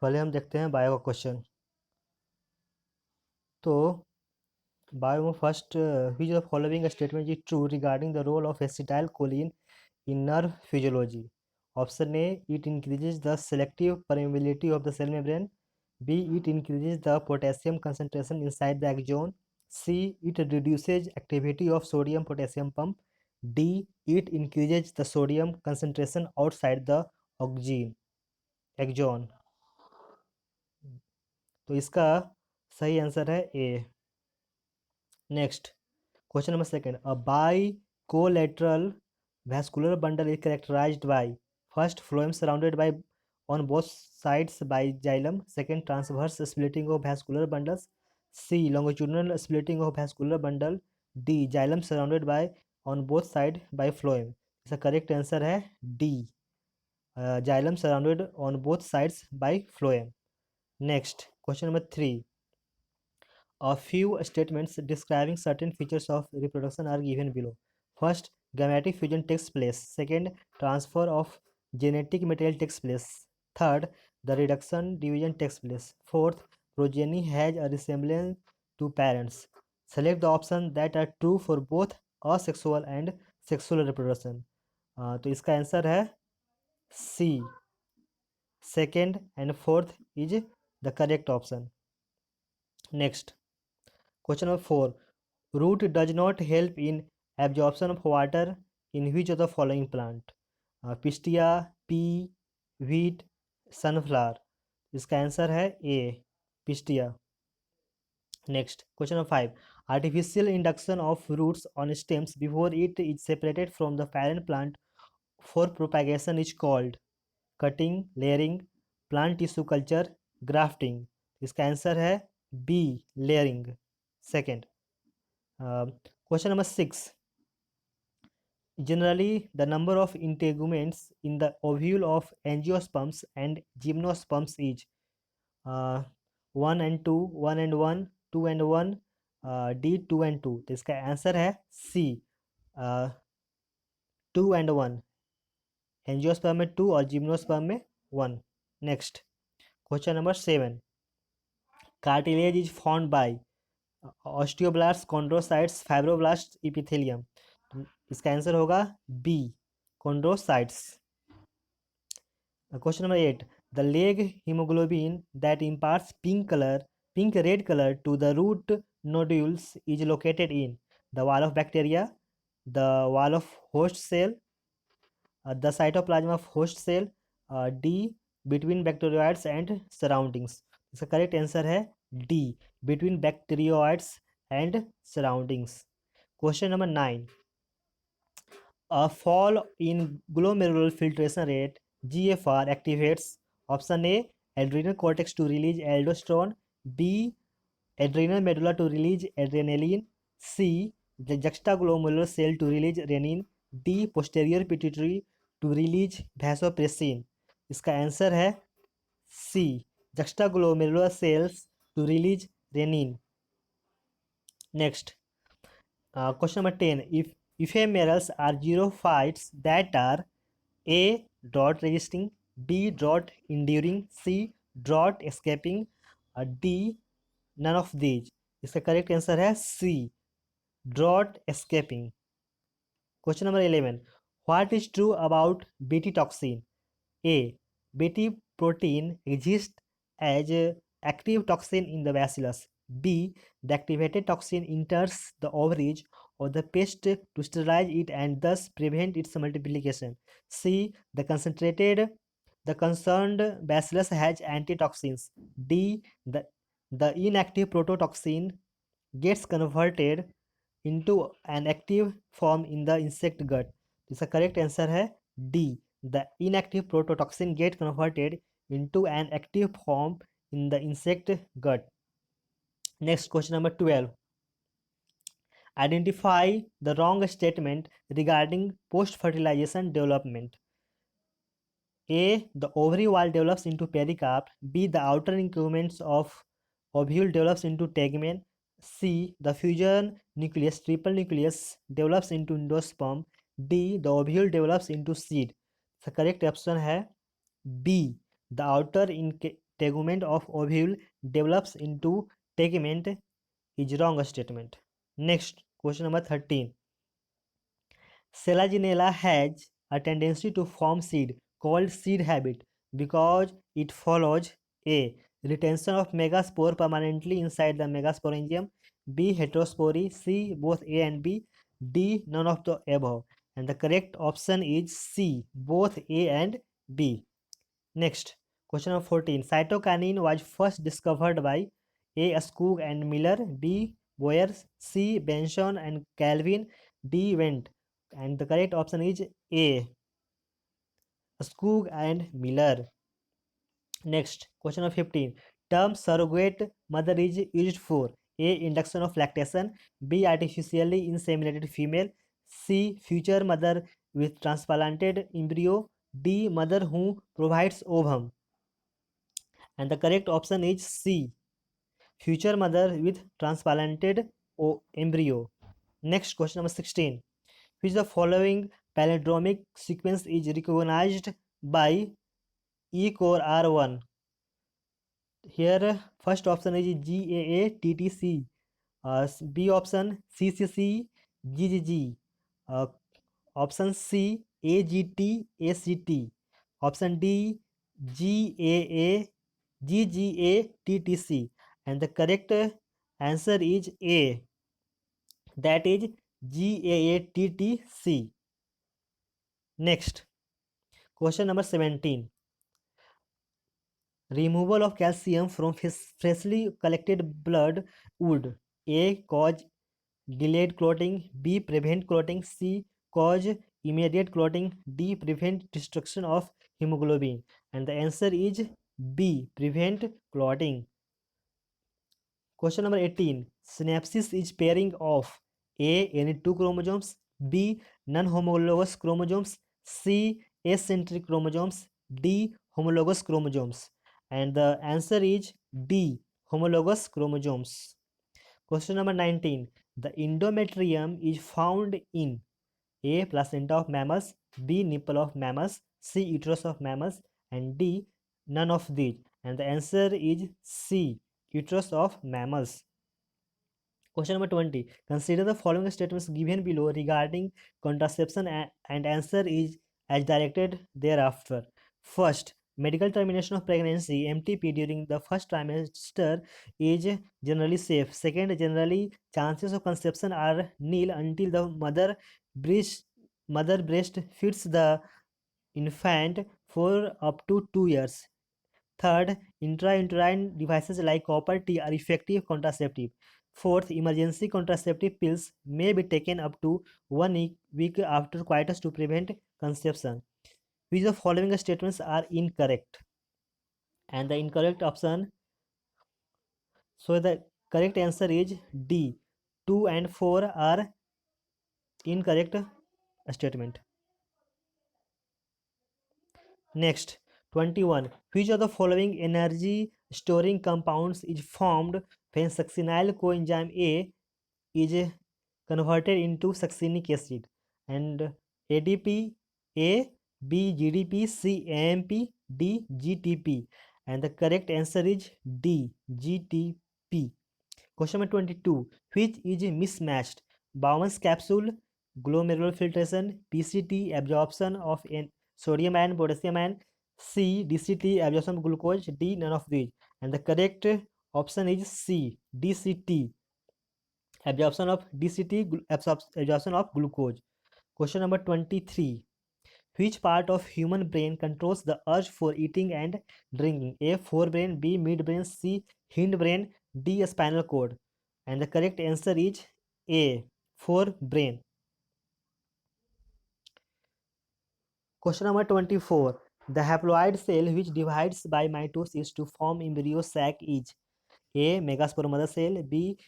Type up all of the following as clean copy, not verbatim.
पहले हम देखते हैं बायो का क्वेश्चन। तो बायो में first, which of the following statement is true regarding the role of acetylcholine in nerve physiology? Option A, it increases the selective permeability of the cell membrane. B, it increases the potassium concentration inside the axon. C, it reduces activity of sodium potassium pump. D, it increases the sodium concentration outside the axon. तो इसका सही answer है ए। Next, question number second, a bilateral vascular bundle is characterized by first phloem surrounded by on both sides by xylem, second transverse splitting of vascular bundles, C longitudinal splitting of vascular bundle, D xylem surrounded by on both sides by phloem। इसका correct answer है D, xylem surrounded on both sides by phloem। Next, question number three, a few statements describing certain features of reproduction are given below. First, gametic fusion takes place. Second, transfer of genetic material takes place. Third, the reduction division takes place. Fourth, progeny has a resemblance to parents. Select the options that are true for both asexual and sexual reproduction। तो इसका answer है C, second and fourth is the correct option. Next, question number 4. Root does not help in absorption of water in which of the following plant? Pistia, pea, wheat, sunflower। इसका answer है A, pistia. Next, question number 5. Artificial induction of roots on stems before it is separated from the parent plant for propagation is called cutting, layering, plant tissue culture, grafting। इसका answer है B, layering, second. Question number 6. Generally, the number of integuments in the ovule of angiosperms and gymnosperms is 1 and 2, 1 and 1, 2 and 1, D 2 and 2। तो इसका answer है सी, 2 and 1। Angiosperm में 2 और gymnosperm में 1। Next, question number 7. Cartilage is found by osteoblast, chondrocytes, fibroblast, epithelium. इसका answer होगा B, chondrocytes. Question number 8. The leg hemoglobin that imparts pink red color to the root nodules is located in the wall of bacteria, the wall of host cell, the cytoplasm of host cell, D between bacteroids and surroundings। इसका correct answer है D, between bacteroids and surroundings। Question number 9. A fall in glomerular filtration rate GFR activates option A adrenal cortex to release aldosterone, B adrenal medulla to release adrenaline, C the juxtaglomerular cell to release renin, D posterior pituitary to release vasopressin। इसका answer है सी, juxtaglomerular cells to release renin। Next, question number 10. If ephemerals are xerophytes that are A drought resisting, B drought enduring, C drought escaping, D none of these। इसका correct answer है C, drought escaping। Question number 11. What is true about Bt toxin? A. Bt protein exists as active toxin in the bacillus. B. The activated toxin enters the ovaries of the pest to sterilize it and thus prevent its multiplication. C. The concerned bacillus has antitoxins. D. The inactive prototoxin gets converted into an active form in the insect gut। इसका correct answer है D, the inactive prototoxin get converted into an active form in the insect gut। Next, question number 12. Identify the wrong statement regarding post-fertilization development. A. The ovary wall develops into pericarp. B. The outer increments of ovule develops into tegmen. C. The fusion nucleus, triple nucleus, develops into endosperm. D. The ovule develops into seed। The correct option है B. The outer tegument of ovule develops into tegument is wrong statement. Next, question number 13. Selaginella has a tendency to form seed called seed habit because it follows A. Retention of megaspore permanently inside the megasporangium, B. Heterospory, C. Both A and B, D. None of the above. And the correct option is C. Both A and B. Next, question number 14. Cytokinin was first discovered by A. Skoog and Miller, B. Boyer, C. Benson and Calvin, D. Wendt. And the correct option is A. Skoog and Miller. Next, question number 15. Term surrogate mother is used for A. Induction of lactation, B. Artificially inseminated female, C. Future mother with transplanted embryo, D. Mother who provides ovum. And the correct option is C. Future mother with transplanted embryo. Next, question number 16. Which the following palindromic sequence is recognized by E core R1? Here, first option is GAATTC. B option CCC GGG. Option C AGT ACT. Option D GAA GGATTC. And the correct answer is A, that is GAATTC. Next, question number 17. Removal of calcium from freshly collected blood would A. Cause delayed clotting, B. Prevent clotting, C. Cause immediate clotting, D. Prevent destruction of hemoglobin. And the answer is B. Prevent clotting. Question number 18. Synapsis is pairing of A. Any two chromosomes, B. Non-homologous chromosomes, C. Acentric chromosomes, D. Homologous chromosomes. And the answer is D. Homologous chromosomes. Question number 19. The endometrium is found in A. Placenta of mammals, B. Nipple of mammals, C. Uterus of mammals, and D. None of these. And the answer is C. Uterus of mammals. Question number 20. Consider the following statements given below regarding contraception and answer is as directed thereafter. First, medical termination of pregnancy (MTP) during the first trimester is generally safe. Second, generally chances of conception are nil until the mother breast feeds the infant for up to 2 years. Third, intrauterine devices like copper T are effective contraceptive. Fourth, emergency contraceptive pills may be taken up to 1 week after coitus to prevent conception. Which of the following statements are incorrect? And the incorrect option, so the correct answer is D. 2 and 4 are incorrect statement. Next, 21. Which of the following energy storing compounds is formed when succinyl coenzyme A is converted into succinic acid? And ADP, A, B, GDP, C, AMP, D, GTP. And the correct answer is D, GTP. Question number 22. Which is mismatched? Bowman's capsule, glomerular filtration, PCT, absorption of sodium and potassium, and C, DCT, absorption of glucose, D, none of these. And the correct option is C, DCT, absorption of glucose. Question number 23. Which part of human brain controls the urge for eating and drinking? A. Forebrain, B. Midbrain, C. Hindbrain, D. Spinal cord. And the correct answer is A. Forebrain. Question number 24. The haploid cell which divides by mitosis to form embryo sac is A. Megaspore mother cell, B.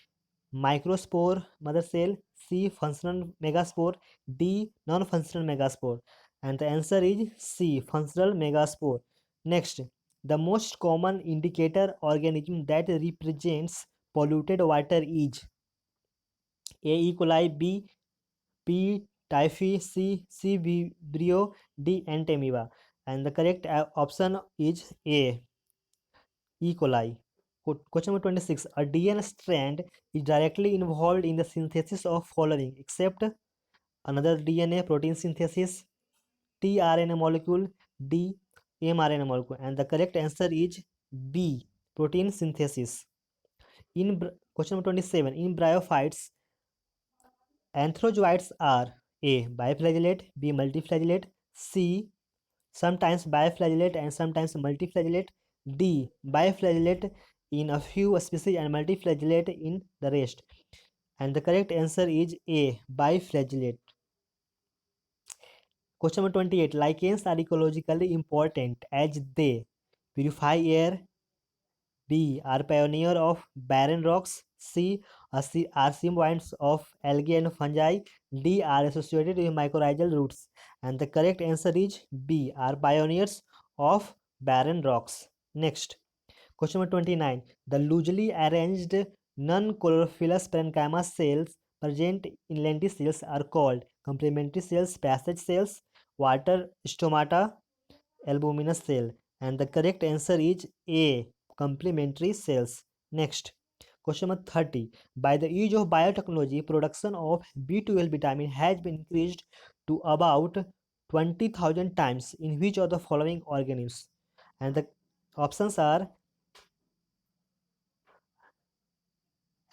Microspore mother cell, C. Functional megaspore, D. Non-functional megaspore. And the answer is C. Functional megaspore. Next, the most common indicator organism that represents polluted water is A. E. coli, B. P. typhi, C. Vibrio, D. Entamoeba. And the correct option is A. E. coli. Question number 26. A DNA strand is directly involved in the synthesis of following except another DNA protein synthesis, tRNA molecule, D mRNA molecule, and the correct answer is B protein synthesis. Question number 27. In bryophytes, anthrozoites are A. Biflagellate, B. Multiflagellate, C. Sometimes biflagellate and sometimes multiflagellate, D. Biflagellate in a few species and multiflagellate in the rest. And the correct answer is A. Biflagellate. Question number 28. Lichens are ecologically important as they purify air, B. Are pioneer of barren rocks, C. Are symbionts of algae and fungi, D. Are associated with mycorrhizal roots. And the correct answer is B. Are pioneers of barren rocks. Next. Question number 29. The loosely arranged non-chlorophyllous parenchyma cells present in lenticels are called complementary cells, passage cells, water stomata, albuminous cell. And the correct answer is A. Complementary cells. Next. Question number 30. By the use of biotechnology, production of B12 vitamin has been increased to about 20,000 times in which of the following organisms? And the options are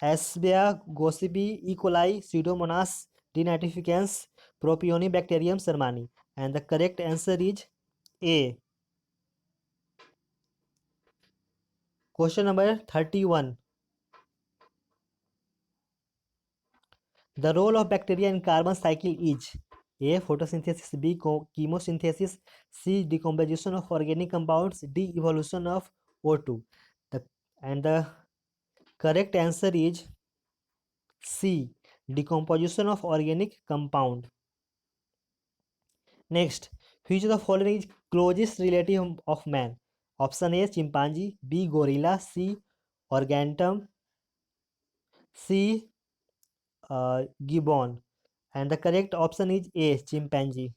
Asbia gossypi, E. coli, Pseudomonas denitrificans, Propionibacterium sermani. And the correct answer is A. Question number 31. The role of bacteria in carbon cycle is A. Photosynthesis, B. Chemosynthesis, C. Decomposition of organic compounds, D. Evolution of O2. The, and the correct answer is C. Decomposition of organic compound. Next, which of the following is closest relative of man? Option A chimpanzee, B gorilla, C organtum, C gibbon. And the correct option is A chimpanzee.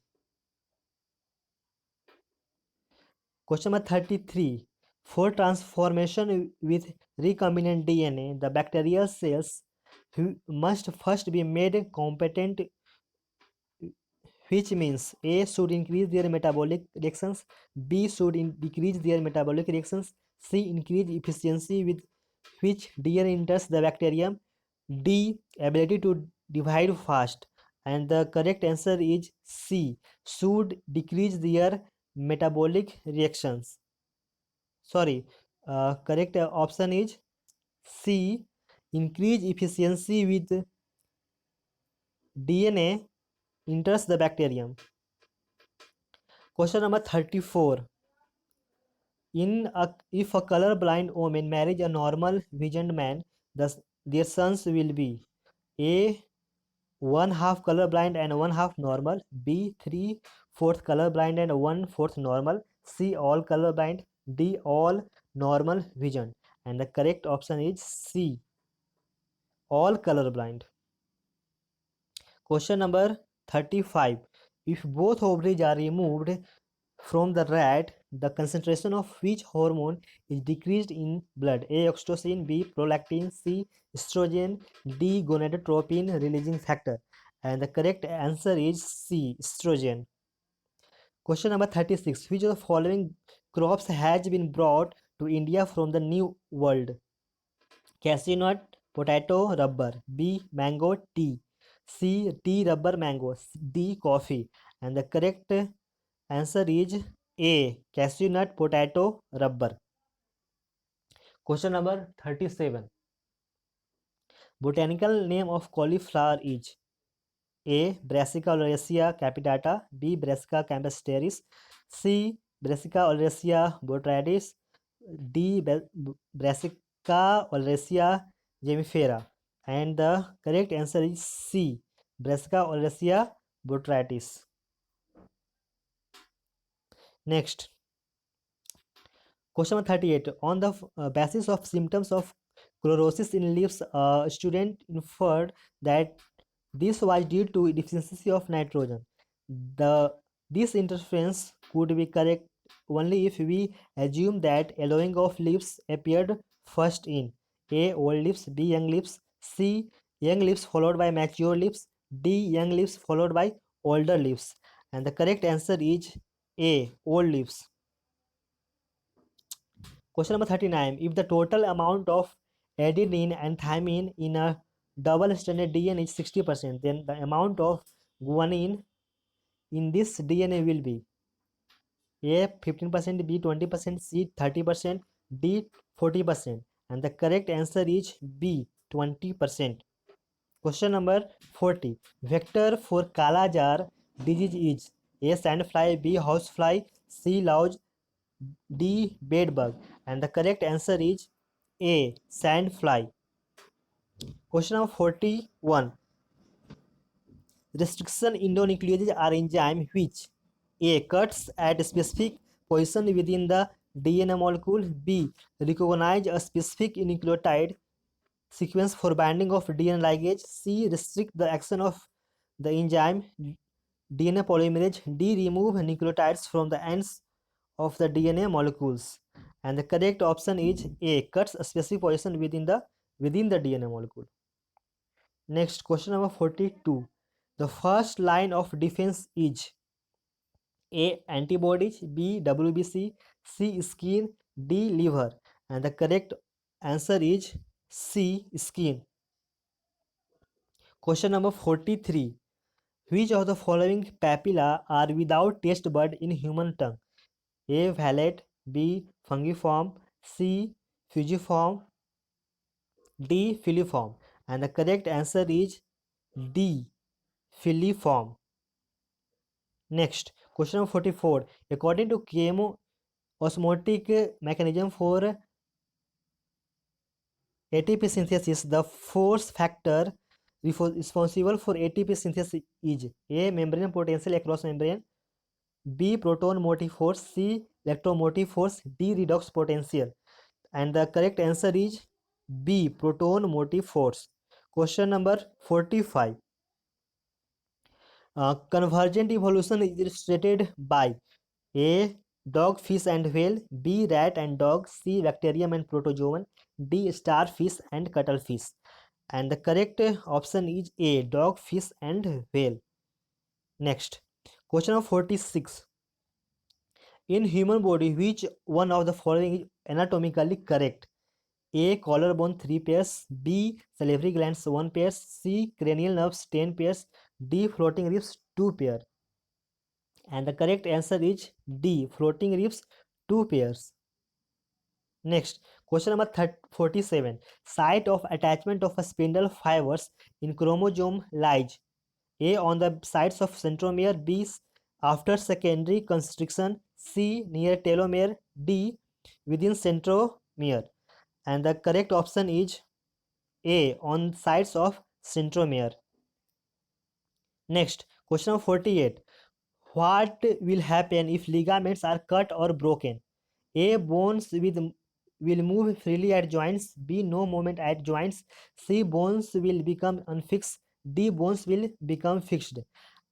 Question number 33. For transformation with recombinant DNA, the bacterial cells must first be made competent, which means A should increase their metabolic reactions, B should decrease their metabolic reactions, C increase efficiency with which DNA enters the bacterium, D ability to divide fast. And the correct answer is C should decrease their metabolic reactions. Sorry, correct option is C increase efficiency with DNA enters the bacterium. Question number 34. If a color-blind woman marries a normal visioned man, their sons will be A. One half colorblind and one half normal, B. 3/4 colorblind and 1/4 normal, C. All colorblind, D. All normal vision. And the correct option is C. All colorblind. Question number 35. If both ovaries are removed from the rat, the concentration of which hormone is decreased in blood? A. Oxytocin, B. Prolactin, C. Estrogen, D. Gonadotropin releasing factor. And the correct answer is C. Estrogen. Question number 36. Which of the following crops has been brought to India from the New World? Cashew nut, potato, rubber, B. Mango, tea, C. Tea, rubber, mango, D. Coffee. And the correct answer is A. Cashew nut, potato, rubber. Question number 37. Botanical name of cauliflower is A. Brassica oleracea capitata, B. Brassica campestris, C. Brassica oleracea botrytis, D. Brassica oleracea gemifera. And the correct answer is C. Brassica oleracea botrytis. Next, question number 38. On the basis of symptoms of chlorosis in leaves, a student inferred that this was due to deficiency of nitrogen. This interference could be correct only if we assume that allowing of leaves appeared first in A. Old leaves, B. Young leaves, C. Young leaves followed by mature leaves, D. Young leaves followed by older leaves. And the correct answer is A. Old leaves. Question number 39. If the total amount of adenine and thymine in a double-stranded DNA is 60%, then the amount of guanine in this DNA will be A 15%, B 20%, C 30%, D 40%. And the correct answer is B 20%. Question number 40. Vector for Kala jar disease is A sandfly, B housefly, C louse, D bedbug. And the correct answer is A sandfly. Question number 41. Restriction endonucleases are enzyme which A cuts at a specific position within the DNA molecule, B recognize a specific nucleotide sequence for binding of DNA ligase, C restrict the action of the enzyme DNA polymerase, D remove nucleotides from the ends of the DNA molecules. And the correct option is A cuts a specific position within the DNA molecule. Next, question number 42. The first line of defense is A. Antibodies, B. WBC, C. Skin, D. Liver. And the correct answer is C. Skin. Question number 43. Which of the following papilla are without taste bud in human tongue? A. Valate, B. Fungiform, C. Fusiform, D. Filiform. And the correct answer is D. Filiform. Next, question number 44. According to osmotic mechanism for ATP synthesis, the force factor responsible for ATP synthesis is A. Membrane potential across membrane, B. Proton motive force, C. Electromotive force, D. Redox potential. And the correct answer is B. Proton motive force. Question number 45. Convergent evolution is illustrated by A. Dog, fish and whale, B. Rat and dog, C. Bacterium and protozoan, D. Starfish and cuttlefish. And the correct option is A. Dog, fish and whale. Next, question number 46. In human body, which one of the following is anatomically correct? A. Collarbone 3 pairs, B. Salivary glands 1 pair, C. Cranial nerves 10 pairs, D. Floating ribs 2 pair. And the correct answer is D. Floating ribs 2 pairs. Next, question number 47. Site of attachment of a spindle fibers in chromosome lies A. On the sides of centromere, B. After secondary constriction, C. Near telomere, D. Within centromere. And the correct option is A. On sides of centromere. Next, question number 48. What will happen if ligaments are cut or broken? A. Bones will move freely at joints. B. No movement at joints. C. Bones will become unfixed. D. Bones will become fixed.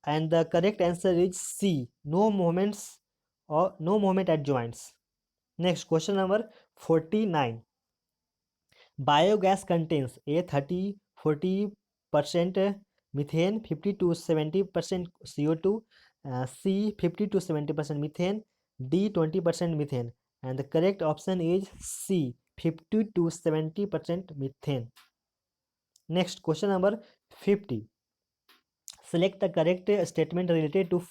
And the correct answer is C. No movements or no movement at joints. Next, question number 49. Biogas contains A 30-40% methane, 50 to 70% CO2, C 50 to 70% methane, D 20% methane. And the correct option is C 50 to 70% methane. Next, question number 50. Select the correct statement related to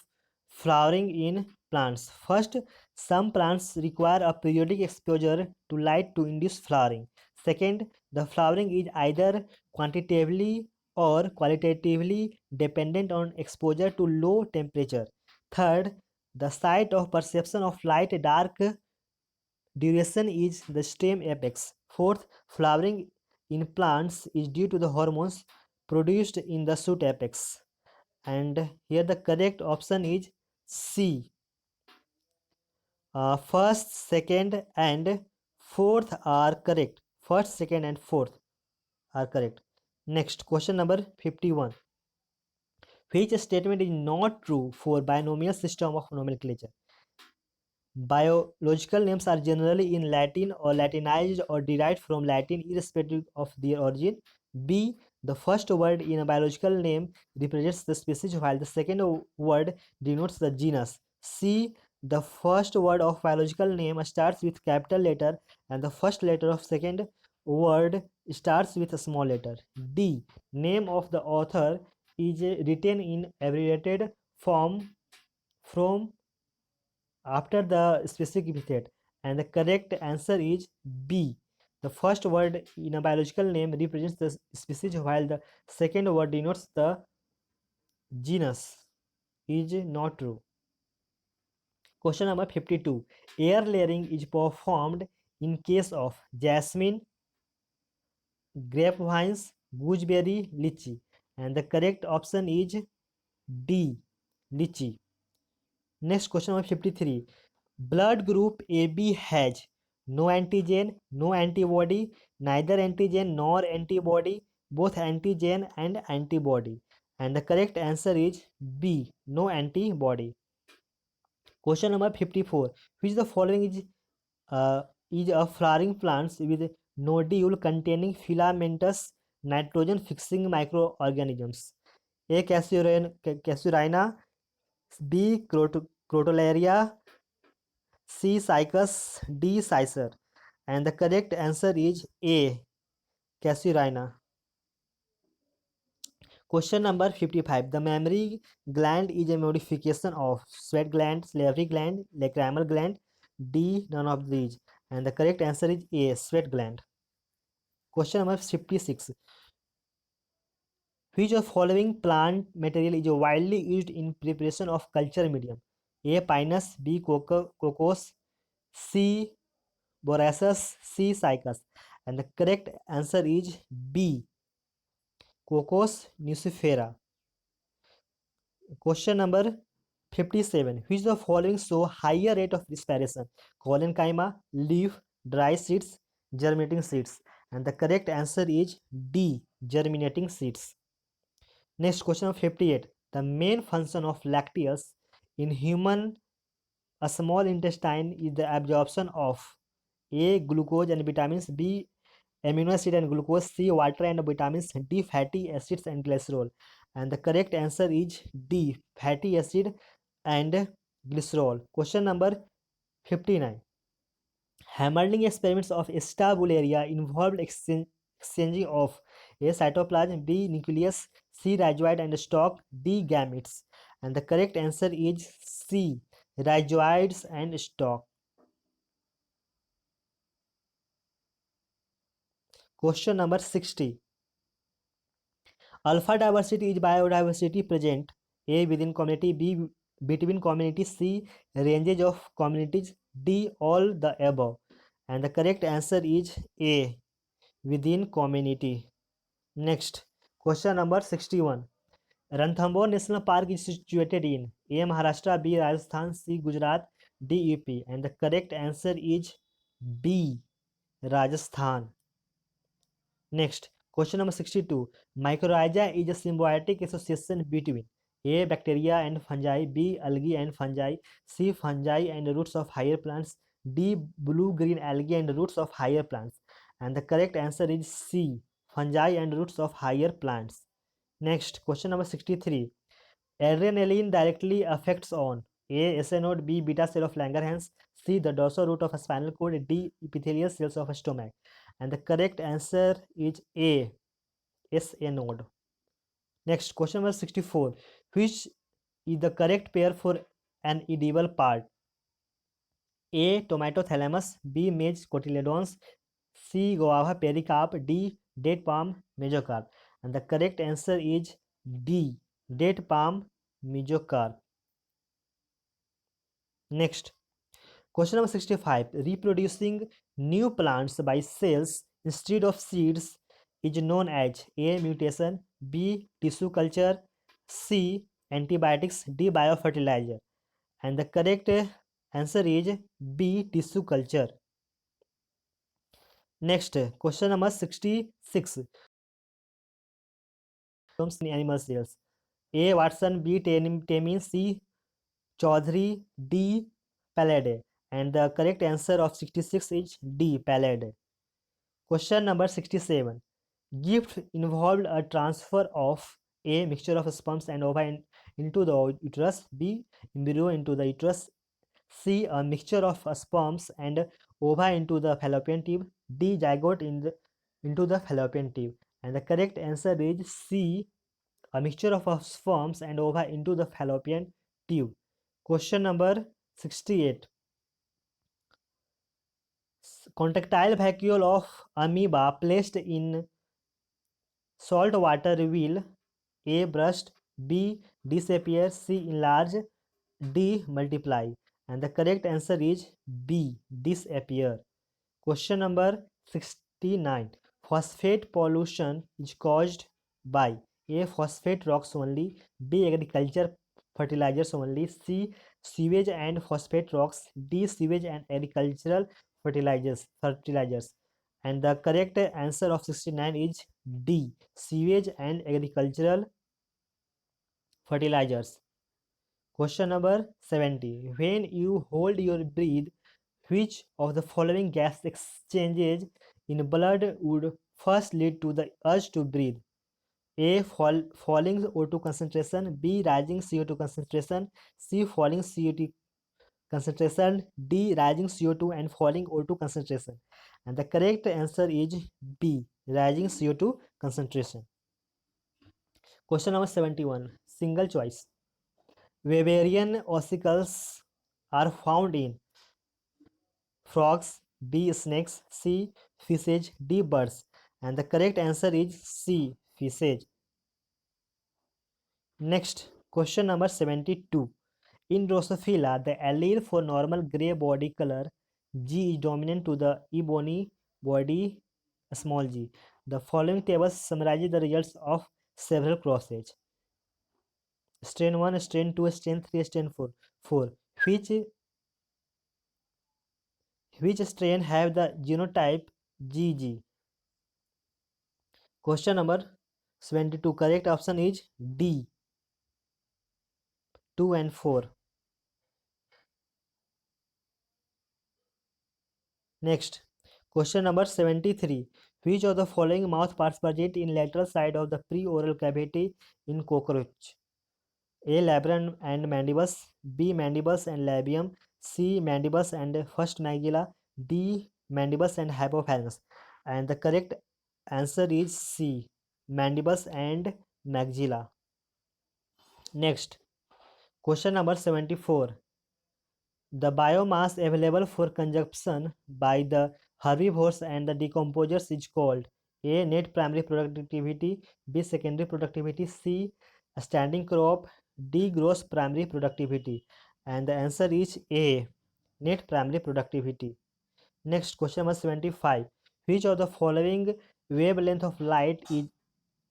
flowering in plants. First, some plants require a periodic exposure to light to induce flowering. Second, the flowering is either quantitatively or qualitatively dependent on exposure to low temperature. Third, the site of perception of light dark duration is the stem apex. Fourth, flowering in plants is due to the hormones produced in the shoot apex. And here the correct option is C. First, second, and fourth are correct. First, second, and fourth are correct. Next, question number 51. Which statement is not true for binomial system of nomenclature? Biological names are generally in Latin or Latinized or derived from Latin irrespective of their origin. B. The first word in a biological name represents the species while the second word denotes the genus. C. The first word of biological name starts with capital letter and the first letter of second word starts with a small letter. D. Name of the author is written in abbreviated form from after the specific epithet, and the correct answer is B. The first word in a biological name represents the species while the second word denotes the genus. Is not true. Question number 52. Air layering is performed in case of jasmine, grapevines, gooseberry, lychee, and the correct option is D. Lychee. Next question number 53. Blood group AB has no antigen, no antibody, neither antigen nor antibody, both antigen and antibody. And the correct answer is B. No antibody. Question number 54. Which the following uh, is a flowering plants with nodule containing filamentous nitrogen fixing microorganisms? A. Casuarina, B. Crotalaria, C. Cycus, D. Cicer. And the correct answer is A. Casuarina. Question number 55. The mammary gland is a modification of sweat gland, salivary gland, lacrimal gland, D. None of these. And the correct answer is A. Sweat gland. Question number 56. Which of following plant material is widely used in preparation of culture medium? A. Pinus, B. Cocos, C. Borasus, C. Cycas. And the correct answer is B. Cocos nucifera. Question number 57. Which of the following show higher rate of respiration? Collenchyma, leaf, dry seeds, germinating seeds. And the correct answer is D. Germinating seeds. Next question of 58. The main function of lactease in human a small intestine is the absorption of A. Glucose and vitamins, B. Amino acid and glucose, C. Water and vitamins, D. Fatty acids and glycerol. And the correct answer is D. Fatty acid and glycerol. Question number 59. Hammering experiments of Stabularia involved exchanging of A. cytoplasm, B. nucleus, C. rhizoid and stalk, D. gametes. And the correct answer is C. Rhizoids and stalk. Question number 60. Alpha diversity is biodiversity present A. within community, B. between communities, C. ranges of communities, D. all the above. And the correct answer is A. within community. Next, question number 61. Ranthambore National Park is situated in A. Maharashtra, B. Rajasthan, C. Gujarat, D. UP. And the correct answer is B. Rajasthan. Next, question number 62. Mycorrhiza is a symbiotic association between A. bacteria and fungi, B. algae and fungi, C. fungi and roots of higher plants, D. blue-green algae and roots of higher plants. And the correct answer is C. fungi and roots of higher plants. Next, question number 63. Adrenaline directly affects on A. SA node, B. beta cell of Langerhans, C. the dorsal root of a spinal cord, D. epithelial cells of a stomach. And the correct answer is A. SA node. Next, question number 64. Which is the correct pair for an edible part? A. Tomato thalamus, B. maize cotyledons, C. guava pericarp, D. date palm mesocarp. And the correct answer is D. date palm mesocarp. Next, question number 65. Reproducing new plants by cells instead of seeds is known as A. mutation, B. tissue culture, C. antibiotics, D. biofertilizer. And the correct answer is B. tissue culture. Next, question number 66. Comes in animal cells. A. Watson, B. Temin, C. Chaudhary, D. Pallade. And the correct answer of 66 is D, pallid. Question number 67. Gift involved a transfer of A. Mixture of sperms and ova into the uterus, B. Embryo into the uterus, C. A mixture of sperms and ova into the fallopian tube, D. Zygote into the fallopian tube. And the correct answer is C. A mixture of sperms and ova into the fallopian tube. Question number 68. Contractile vacuole of amoeba placed in salt water will A. Burst, B. Disappear, C. Enlarge, D. Multiply. And the correct answer is B. Disappear. Question number 69. Phosphate pollution is caused by A. Phosphate rocks only, B. Agriculture fertilizers only, C. Sewage and phosphate rocks, D. Sewage and agricultural fertilizers. And the correct answer of 69 is D. Sewage and agricultural fertilizers. Question number 70. When you hold your breath, which of the following gas exchanges in blood would first lead to the urge to breathe? A. Falling O2 concentration, B. Rising CO2 concentration, C. Falling CO2 concentration, D. Rising CO2 and falling O2 concentration. And the correct answer is B. Rising CO2 concentration. Question number 71. Single choice. Weberian ossicles are found in frogs, B. Snakes, C. Fishes, D. Birds. And the correct answer is C. Fishes. Next, question number 72. In Drosophila, the allele for normal gray body color G is dominant to the ebony body small g. The following table summarizes the results of several crosses. Strain 1, strain 2, strain 3, strain 4. Which which strain have the genotype GG? Question number 72. Correct option is D, 2 and 4. Next, question number 73. Which of the following mouth parts present in lateral side of the pre-oral cavity in cockroach? A. Labrum and mandibles, B. Mandibles and labium, C. Mandibles and first maxilla, D. Mandibles and hypophalanx. And the correct answer is C. Mandibles and maxilla. Next, question number 74. The biomass available for consumption by the herbivores and the decomposers is called A. Net primary productivity, B. Secondary productivity, C. Standing crop, D. Gross primary productivity. And the answer is A. Net primary productivity. Next, question number 75. Which of the following wavelength of light is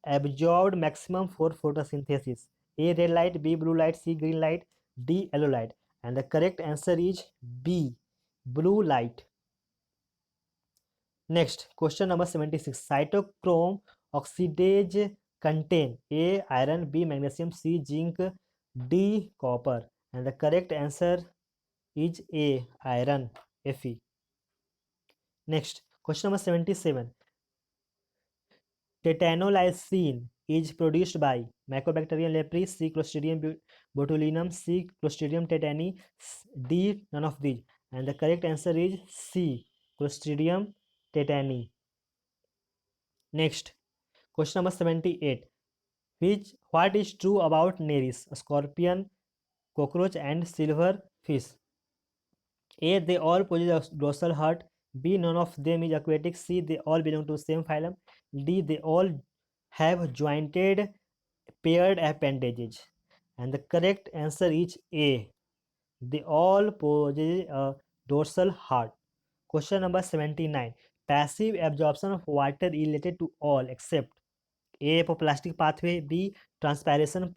absorbed maximum for photosynthesis? A. Red light, B. Blue light, C. Green light, D. Yellow light. And the correct answer is B. Blue light. Next, question number 76. Cytochrome oxidase contain A. Iron, B. Magnesium, C. Zinc, D. Copper. And the correct answer is A. Iron, Fe. Next, question number 77. Tetanolysin is produced by Mycobacterium leprae, C. Clostridium botulinum, C. Clostridium tetani, D. None of these. And the correct answer is C. Clostridium tetani. Next, question number 78. What is true about Nereis, scorpion, cockroach, and silverfish? A. They all possess a dorsal heart. B. None of them is aquatic. C. They all belong to the same phylum. D. They all have jointed paired appendages. And the correct answer is A. They all possess a dorsal heart. Question number 79. Passive absorption of water is related to all except A. Apoplastic pathway, B. Transpiration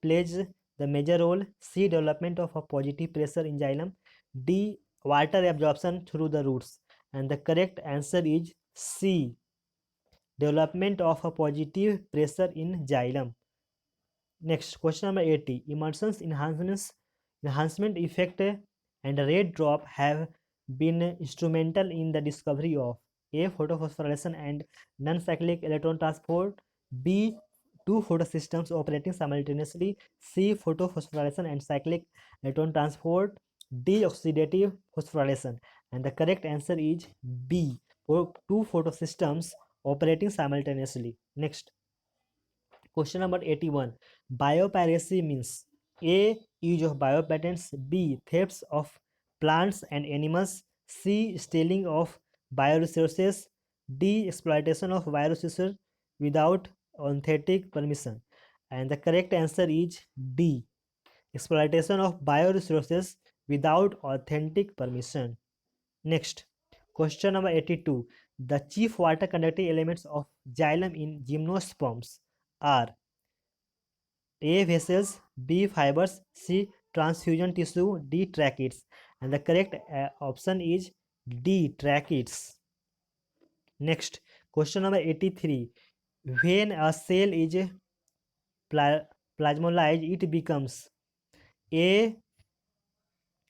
plays the major role, C. Development of a positive pressure in xylem, D. Water absorption through the roots. And the correct answer is C. Development of a positive pressure in xylem. Next, question number 80. Emulsions enhancement effect and the red drop have been instrumental in the discovery of A. Photophosphorylation and non-cyclic electron transport, B. Two photosystems operating simultaneously, C. Photophosphorylation and cyclic electron transport, D. Oxidative phosphorylation. And the correct answer is B. Two photosystems operating simultaneously. Next, question number 81. Biopiracy means A. Use of biopatents, B. Thefts of plants and animals, C. Stealing of bioresources, D. Exploitation of bioresources without authentic permission. And the correct answer is D. Exploitation of bioresources without authentic permission. Next, question number 82. The chief water conducting elements of xylem in gymnosperms are A. Vessels, B. Fibers, C. Transfusion tissue, D. Tracheids. And the correct option is D. Tracheids. Next, question number 83. When a cell is plasmolized, it becomes A.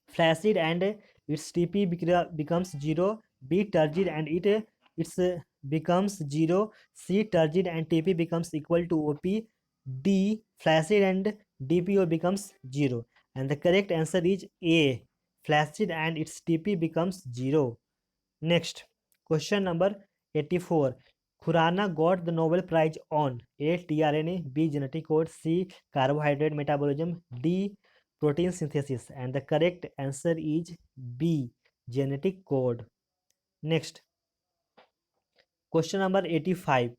Flaccid and its TP becomes 0, B. Turgid and its becomes 0, C. Turgid and TP becomes equal to OP, D. Flaccid and DPO becomes 0. And the correct answer is A. Flaccid and its TP becomes 0. Next, question number 84. Khurana got the Nobel Prize on A. tRNA, B. Genetic code, C. Carbohydrate metabolism, D. Protein synthesis. And the correct answer is B. Genetic code. Next, question number 85.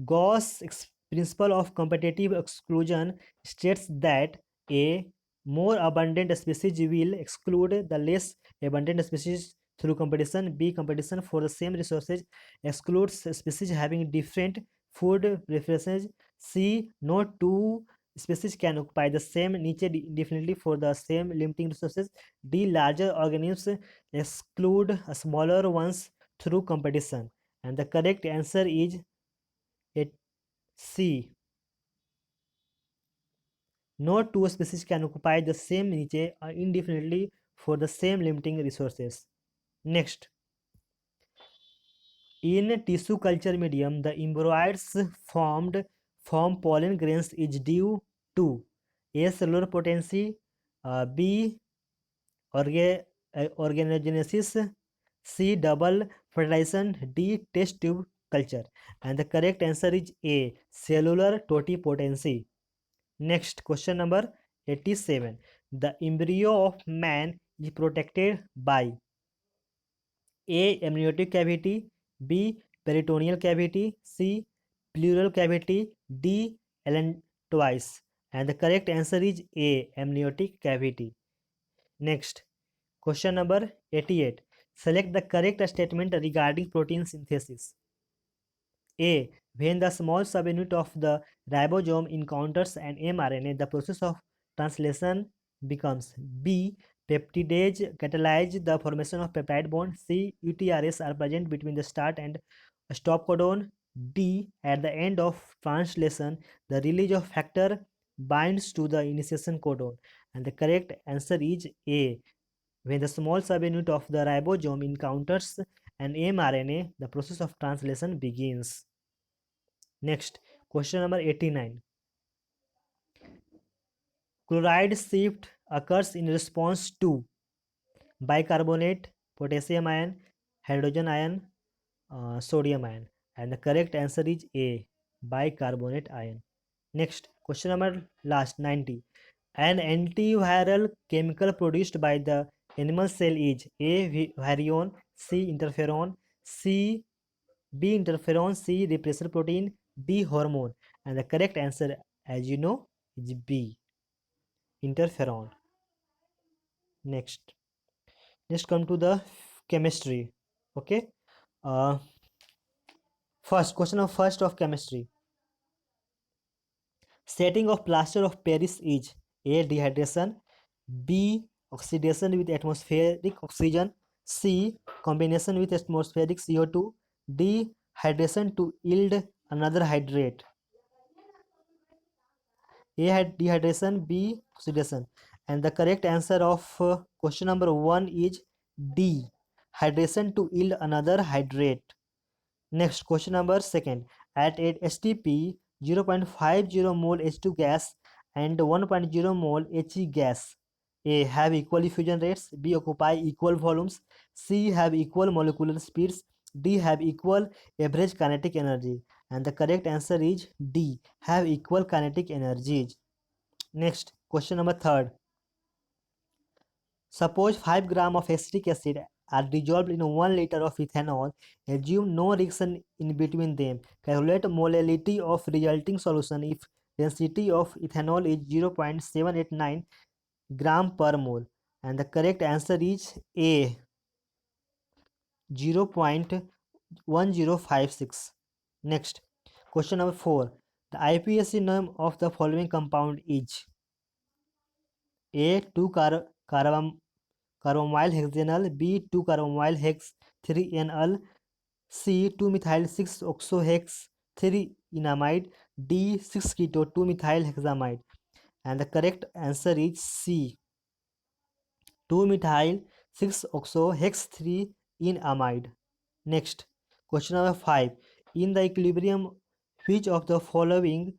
Gauss' principle of competitive exclusion states that a more abundant species will exclude the less abundant species through competition. B. Competition for the same resources excludes species having different food preferences. C. No two species can occupy the same niche indefinitely for the same limiting resources. D. Larger organisms exclude smaller ones through competition. And the correct answer is C. No two species can occupy the same niche indefinitely for the same limiting resources. Next, in tissue culture medium, the embryos formed from pollen grains is due to A. Cellular potency, B. Organogenesis, C. Double fertilization, D. Test tube culture. And the correct answer is A. Cellular totipotency. Next, question number 87. The embryo of man is protected by A. Amniotic cavity, B. Peritoneal cavity, C. Pleural cavity, D. Allantois. And the correct answer is A. Amniotic cavity. Next, question number 88. Select the correct statement regarding protein synthesis. A. When the small subunit of the ribosome encounters an mRNA, the process of translation becomes B. Peptidase catalyze the formation of peptide bond. C. UTRs are present between the start and stop codon. D. At the end of translation, the release of factor binds to the initiation codon. And the correct answer is A. When the small subunit of the ribosome encounters an mRNA, the process of translation begins. Next, question number 89. Chloride shift occurs in response to bicarbonate, potassium ion, hydrogen ion, sodium ion. And the correct answer is A. Bicarbonate ion. Next, question number last 90. An antiviral chemical produced by the animal cell is A. Virion, C. Interferon, C. B. Interferon, C. Repressor protein, D. Hormone. And the correct answer, as you know, is B. Interferon. Next. Let's come to the chemistry. Okay. Uh, first of chemistry. Setting of plaster of Paris is A. Dehydration, B. Oxidation with atmospheric oxygen, C. Combination with atmospheric CO2, D. Hydration to yield another hydrate. A. Dehydration, B. Oxidation. And the correct answer of question number 1 is D. Hydration to yield another hydrate. Next, question number second. At a STP 0.50 mole H2 gas and 1.0 mole He gas, A. Have equal fusion rates, B. Occupy equal volumes, C. Have equal molecular speeds, D. Have equal average kinetic energy. And the correct answer is D. Have equal kinetic energies. Next, question number third. Suppose 5 grams of acetic acid are dissolved in 1 liter of ethanol. Assume no reaction in between them. Calculate molality of resulting solution if density of ethanol is 0.789 gram per mole. And the correct answer is A. 0.1056. Next, question number 4. The IPSC name of the following compound is A. 2-carbamyl hexanal, B. 2-carbamyl hex 3-NL, C. 2-methyl 6-oxohex 3-enamide, D. 6-keto 2-methyl hexamide. And the correct answer is C. 2-methyl 6-oxohex 3-enamide. Next, question number 5. In the equilibrium, which of the following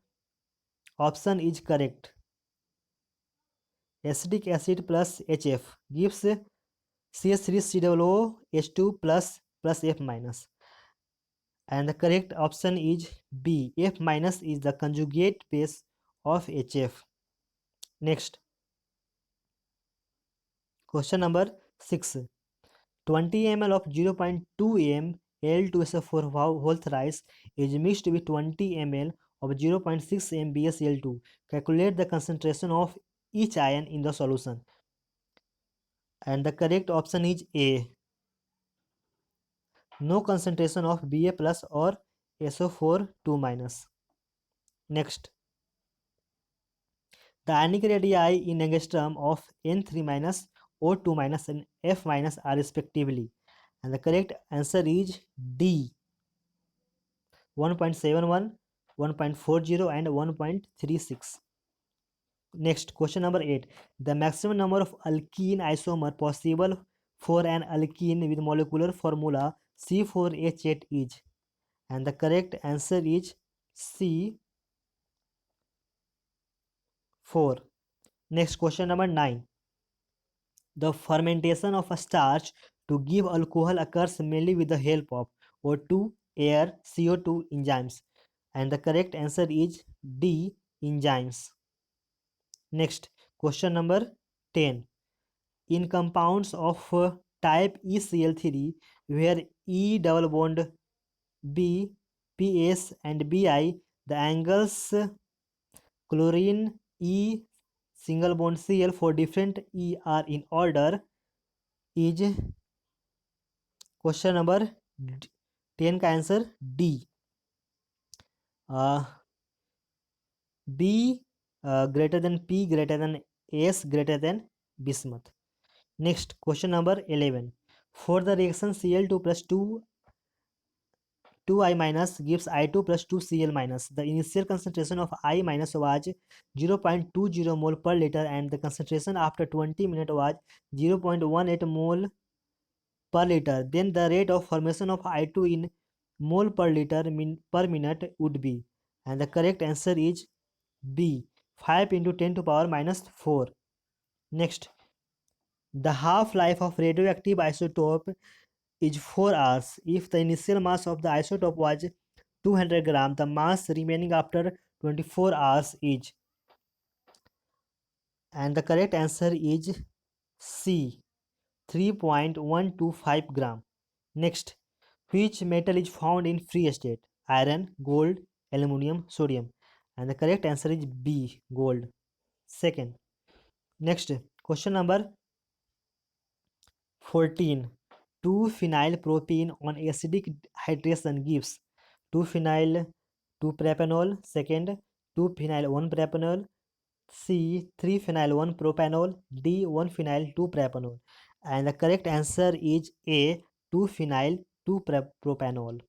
option is correct? Acetic acid plus HF gives CH3COOH2 plus F minus. And the correct option is B. F minus is the conjugate base of HF. Next, question number 6. 20 ml of 0.2 m Al2SO4 whole thrice is mixed with 20 ml of 0.6 m BaCl2. Calculate the concentration of each ion in the solution. And the correct option is A. No concentration of Ba plus or SO4 2 minus. Next, the ionic radii in angstrom of N3 minus, O2 minus and F minus are respectively. And the correct answer is D. 1.71, 1.40 and 1.36. Next, question number 8. The maximum number of alkene isomer possible for an alkene with molecular formula C4H8 is. And the correct answer is C. 4. Next, question number 9. The fermentation of a starch to give alcohol occurs mainly with the help of O2, air, CO2 enzymes. And the correct answer is D. Enzymes. Next, question number 10. In compounds of type ECl3 where E double bond B, PS and Bi, the angles chlorine E single bond Cl for different E are in order is question number 10 का answer D. B greater than P greater than S greater than bismuth. Next, question number 11. For the reaction Cl2 plus 2I minus gives I2 plus 2Cl minus. The initial concentration of I minus was 0.20 mole per liter and the concentration after 20 minutes was 0.18 mole per liter. Then the rate of formation of I2 in mole per liter per minute would be. And the correct answer is B. 5 into 10 to power minus 4. Next, the half-life of radioactive isotope is 4 hours. If the initial mass of the isotope was 200 gram, the mass remaining after 24 hours is. And the correct answer is C. 3.125 gram. Next, which metal is found in free state? Iron, gold, aluminum, sodium. And the correct answer is B. Gold. Second. Next, question number 14. 2-phenyl propene on acidic hydration gives 2-phenyl 2-propanol, second 2-phenyl 1-propanol, C 3-phenyl 1-propanol, D 1-phenyl 2-propanol. And the correct answer is A 2-phenyl 2-propanol.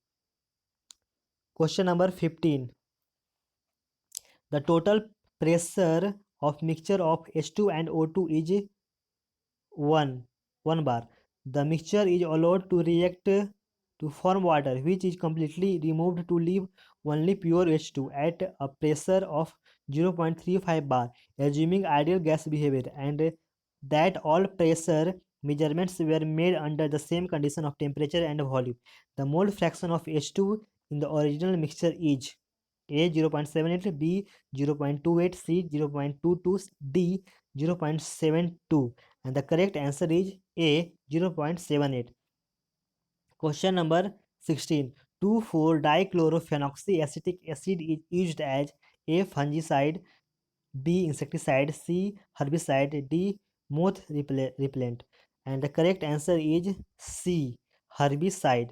Question number 15. The total pressure of mixture of H2 and O2 is 1, 1 bar. The mixture is allowed to react to form water, which is completely removed to leave only pure H2 at a pressure of 0.35 bar, assuming ideal gas behavior, and that all pressure measurements were made under the same condition of temperature and volume. The mole fraction of H2 in the original mixture is A 0.78, B 0.28, C 0.22, D 0.72, and the correct answer is A 0.78. Question number 16. 2,4-dichlorophenolic acid is used as A fungicide, B insecticide, C herbicide, D moth repellent. And the correct answer is C herbicide.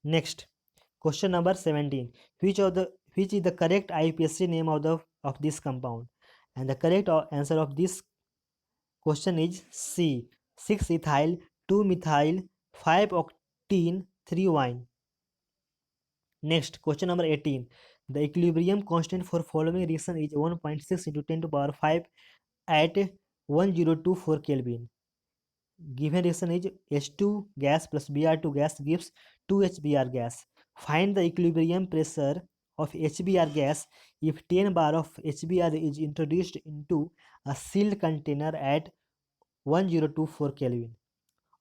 Next, question number 17. Which is the correct IPSC name of this compound? And the correct answer of this question is C 6-ethyl 2-methyl 5-octene 3-wine. Next, question number 18. The equilibrium constant for following reaction is 1.6 into 10 to power 5 at 1024 Kelvin. Given reaction is H2 gas plus Br2 gas gives 2HBr gas. Find the equilibrium pressure of HBr gas if 10 bar of HBr is introduced into a sealed container at 1024 Kelvin.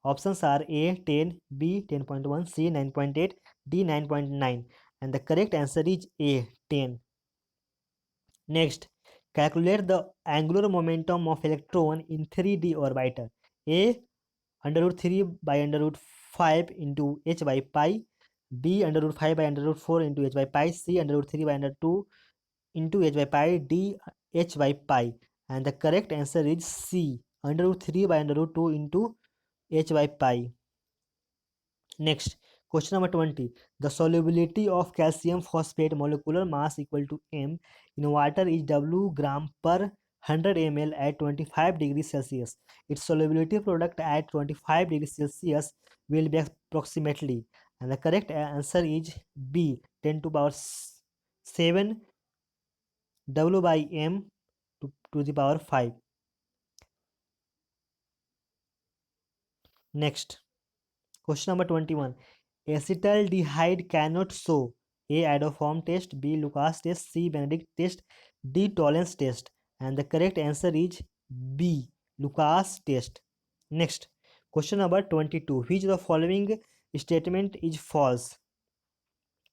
Options are A 10, B 10.1, C 9.8, D 9.9, and the correct answer is A 10. Next, calculate the angular momentum of electron in 3D orbiter. A under root 3 by under root 5 into h by pi, B under root 5 by under root 4 into h by pi, C under root 3 by under 2 into h by pi, D h by pi, and the correct answer is C under root 3 by under root 2 into h by pi. Next, question number 20. The solubility of calcium phosphate molecular mass equal to m in water is W gram per 100 ml at 25 degrees Celsius. Its solubility product at 25 degrees Celsius will be approximately, and the correct answer is B 10 to power 7 W by m to the power 5. Next, question number 21. Acetaldehyde cannot show A. Iodoform test, B. Lucas test, C. Benedict test, D. Tollens test. And the correct answer is B. Lucas test. Next, question number 22. Which of the following statement is false?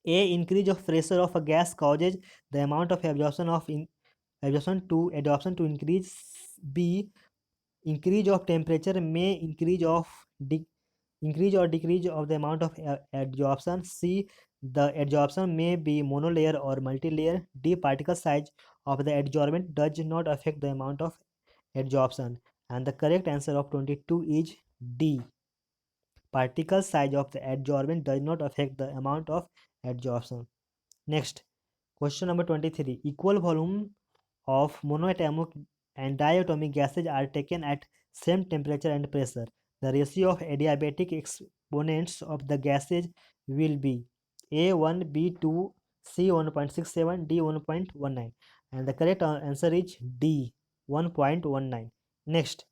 A. Increase of pressure of a gas causes the amount of absorption to increase. B. Increase of temperature may increase or decrease of the amount of adsorption. C. The adsorption may be monolayer or multilayer. D. Particle size of the adsorbent does not affect the amount of adsorption. And the correct answer of 22 is D. Particle size of the adsorbent does not affect the amount of adsorption. Next, question number 23. Equal volume of monoatomic and diatomic gases are taken at same temperature and pressure. The ratio of adiabatic exponents of the gases will be A1, B2, C 1.67, D 1.19, and the correct answer is D 1.19. Next,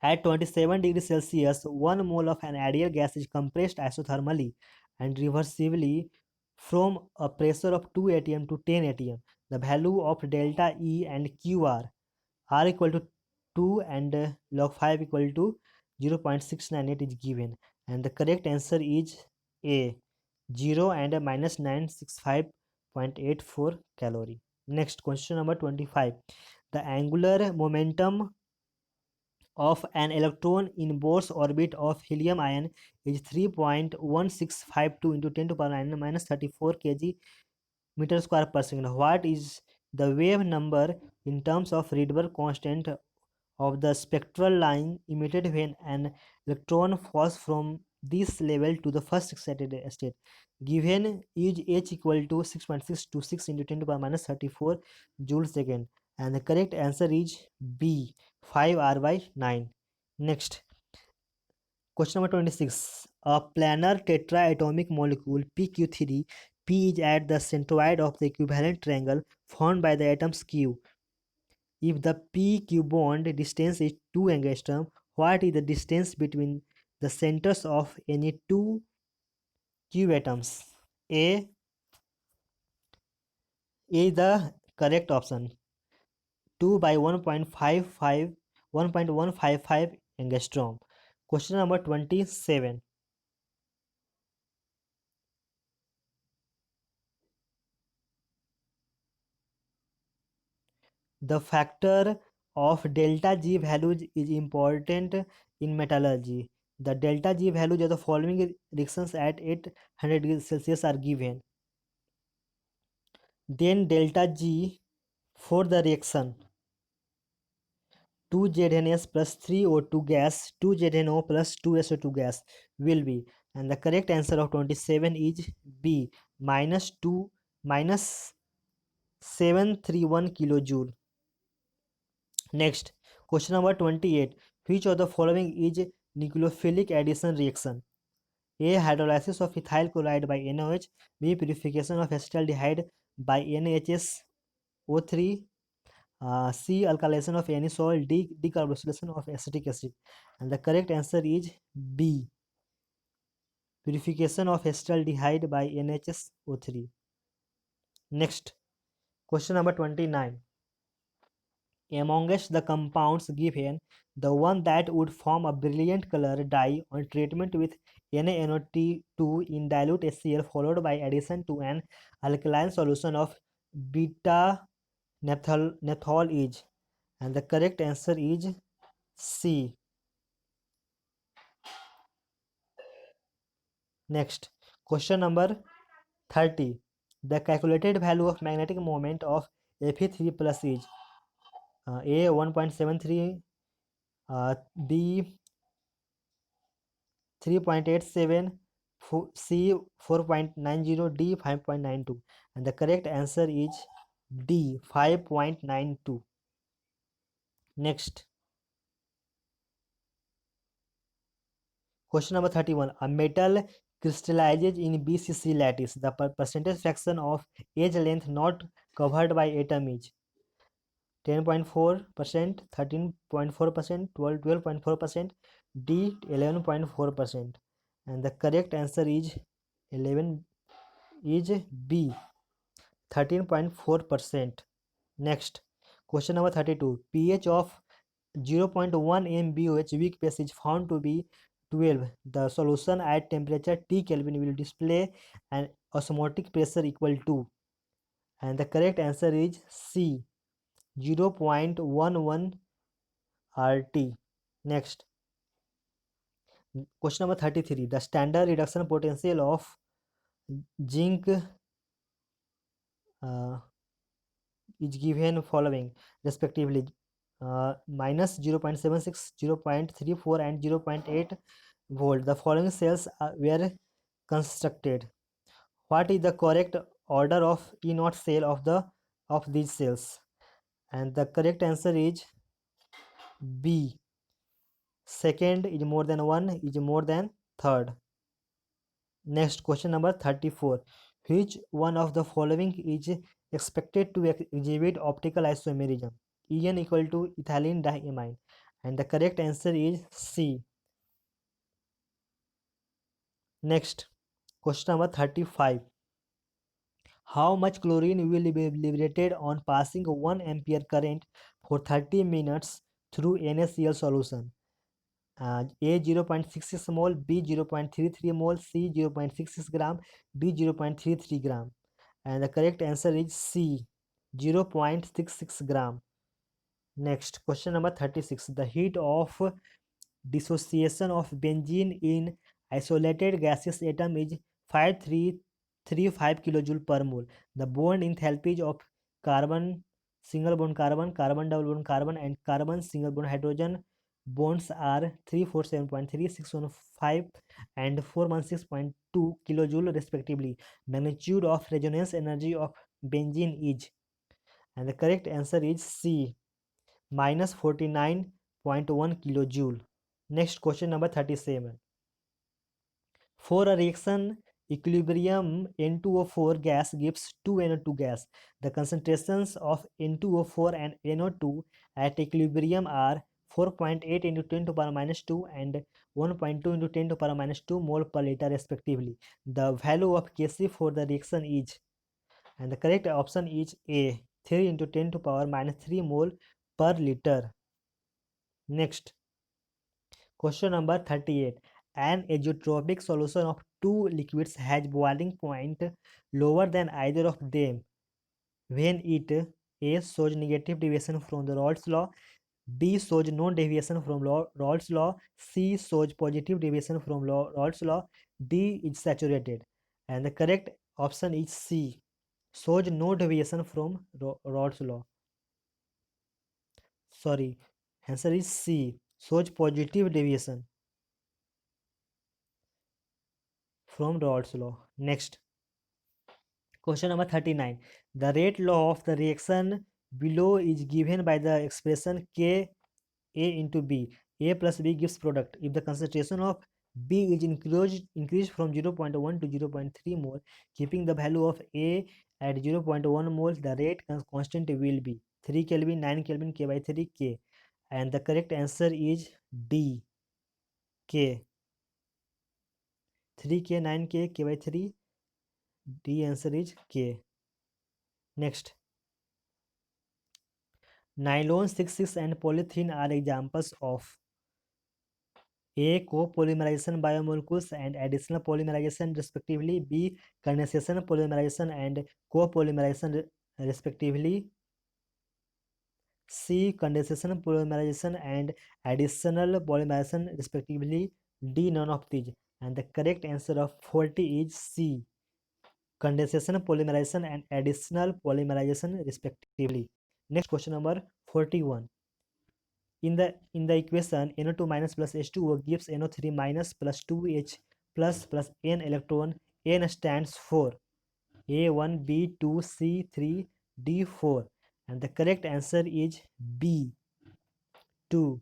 at 27 degrees Celsius, 1 mole of an ideal gas is compressed isothermally and reversibly from a pressure of 2 atm to 10 atm. The value of delta E and QR are equal to 2 and log 5 equal to 0.698 is given, and the correct answer is A 0 and minus 965.84 calorie. Next, question number 25. The angular momentum of an electron in Bohr's orbit of helium ion is 3.1652 into 10 to the power 9 minus 34 kg meter square per second. What is the wave number in terms of Rydberg constant of the spectral line emitted when an electron falls from this level to the first excited state? Given is h equal to 6.626 into 10 to the power minus 34 joules second, and the correct answer is B 5 r by 9. Next, question number 26. A planar tetraatomic molecule PQ3, P is at the centroid of the equivalent triangle formed by the atoms Q. If the PQ bond distance is 2 angstrom, what is the distance between the centers of any two Q atoms? A is the correct option. 2 by 1.155 angstrom. Question number 27. The factor of delta G values is important in metallurgy. The delta G values of the following reactions at 800 degrees Celsius are given. Then delta G for the reaction 2ZNS plus 3O2 gas, 2ZNO plus 2SO2 gas will be, and the correct answer of 27 is B, minus 2 minus 731 kilojoule. Next, question number 28. Which of the following is nucleophilic addition reaction? A. Hydrolysis of ethyl chloride by NaOH. B. Purification of acetaldehyde by NHSO3. C. Alkylation of anisole. D. Decarboxylation of acetic acid. And the correct answer is B. Purification of acetaldehyde by NHSO3. Next, question number 29. Amongst the compounds given, the one that would form a brilliant color dye on treatment with NaNO2 in dilute HCl followed by addition to an alkaline solution of beta naphthol is, and the correct answer is C. Next, question number 30. The calculated value of magnetic moment of Fe3 plus is A 1.73, B 3.87, C 4.90, D 5.92, and the correct answer is D 5.92. Next, question number 31. A metal crystallizes in BCC lattice. The percentage fraction of edge length not covered by atom is 10.4%, 13.4%, 12.4%, D 11.4%, and the correct answer is 11 is B 13.4%. Next, question number 32. pH of 0.1 MbOH weak base is found to be 12. The solution at temperature T Kelvin will display an osmotic pressure equal to, and the correct answer is C 0.11 RT. Next, question number 33. The standard reduction potential of zinc is given following respectively minus 0.76, 0.34, and 0.8 volt. The following cells were constructed. What is the correct order of E0 cell of these cells? And the correct answer is B. Second is more than one is more than third. Next, question number 34. Which one of the following is expected to exhibit optical isomerism? En equal to ethylene diamine. And the correct answer is C. Next, question number 35. How much chlorine will be liberated on passing 1 ampere current for 30 minutes through NaCl solution? A 0.66 mole, B 0.33 mole, C 0.66 gram, D 0.33 gram. And the correct answer is C 0.66 gram. Next, question number 36. The heat of dissociation of benzene in isolated gaseous atom is 5335 kilojoule per mole. The bond enthalpies of carbon single bond carbon, carbon double bond carbon, and carbon single bond hydrogen bonds are 347.3, 615, and 416.2 kilojoule respectively. Magnitude of resonance energy of benzene is, and the correct answer is C minus 49.1 kilojoule. Next, question number 37. For a reaction equilibrium N2O4 gas gives 2NO2 gas. The concentrations of N2O4 and NO2 at equilibrium are 4.8 into 10 to power minus 2 and 1.2 into 10 to power minus 2 mole per liter respectively. The value of Kc for the reaction is, and the correct option is A, 3 into 10 to power minus 3 mole per liter. Next, question number 38. An azeotropic solution of two liquids has boiling point lower than either of them when it A shows negative deviation from the Raoult's law, B shows no deviation from Raoult's law, C shows positive deviation from Raoult's law, D is saturated. And the correct option is C, shows no deviation from Raoult's law. Sorry, answer is C, shows positive deviation from Raoult's law. Next, question number 39. The rate law of the reaction below is given by the expression K A into B. A plus B gives product. If the concentration of B is increased from 0.1 to 0.3 mole, keeping the value of A at 0.1 mole, the rate constant will be 3 Kelvin, 9 Kelvin, K by 3 K. And the correct answer is D, K. 3K, 9K, K by 3. D answer is K. Next. Nylon 66 and polythene are examples of A. Co-polymerization biomolecules and additional polymerization respectively. B. Condensation polymerization and co-polymerization respectively. C. Condensation polymerization and additional polymerization respectively. D. None of these. And the correct answer of 40 is C. Condensation polymerization and additional polymerization respectively. Next, question number 41. In the equation NO2 minus plus H2O gives NO3 minus plus 2H plus N electron. N stands for A1, B2, C3, D4, and the correct answer is B, 2.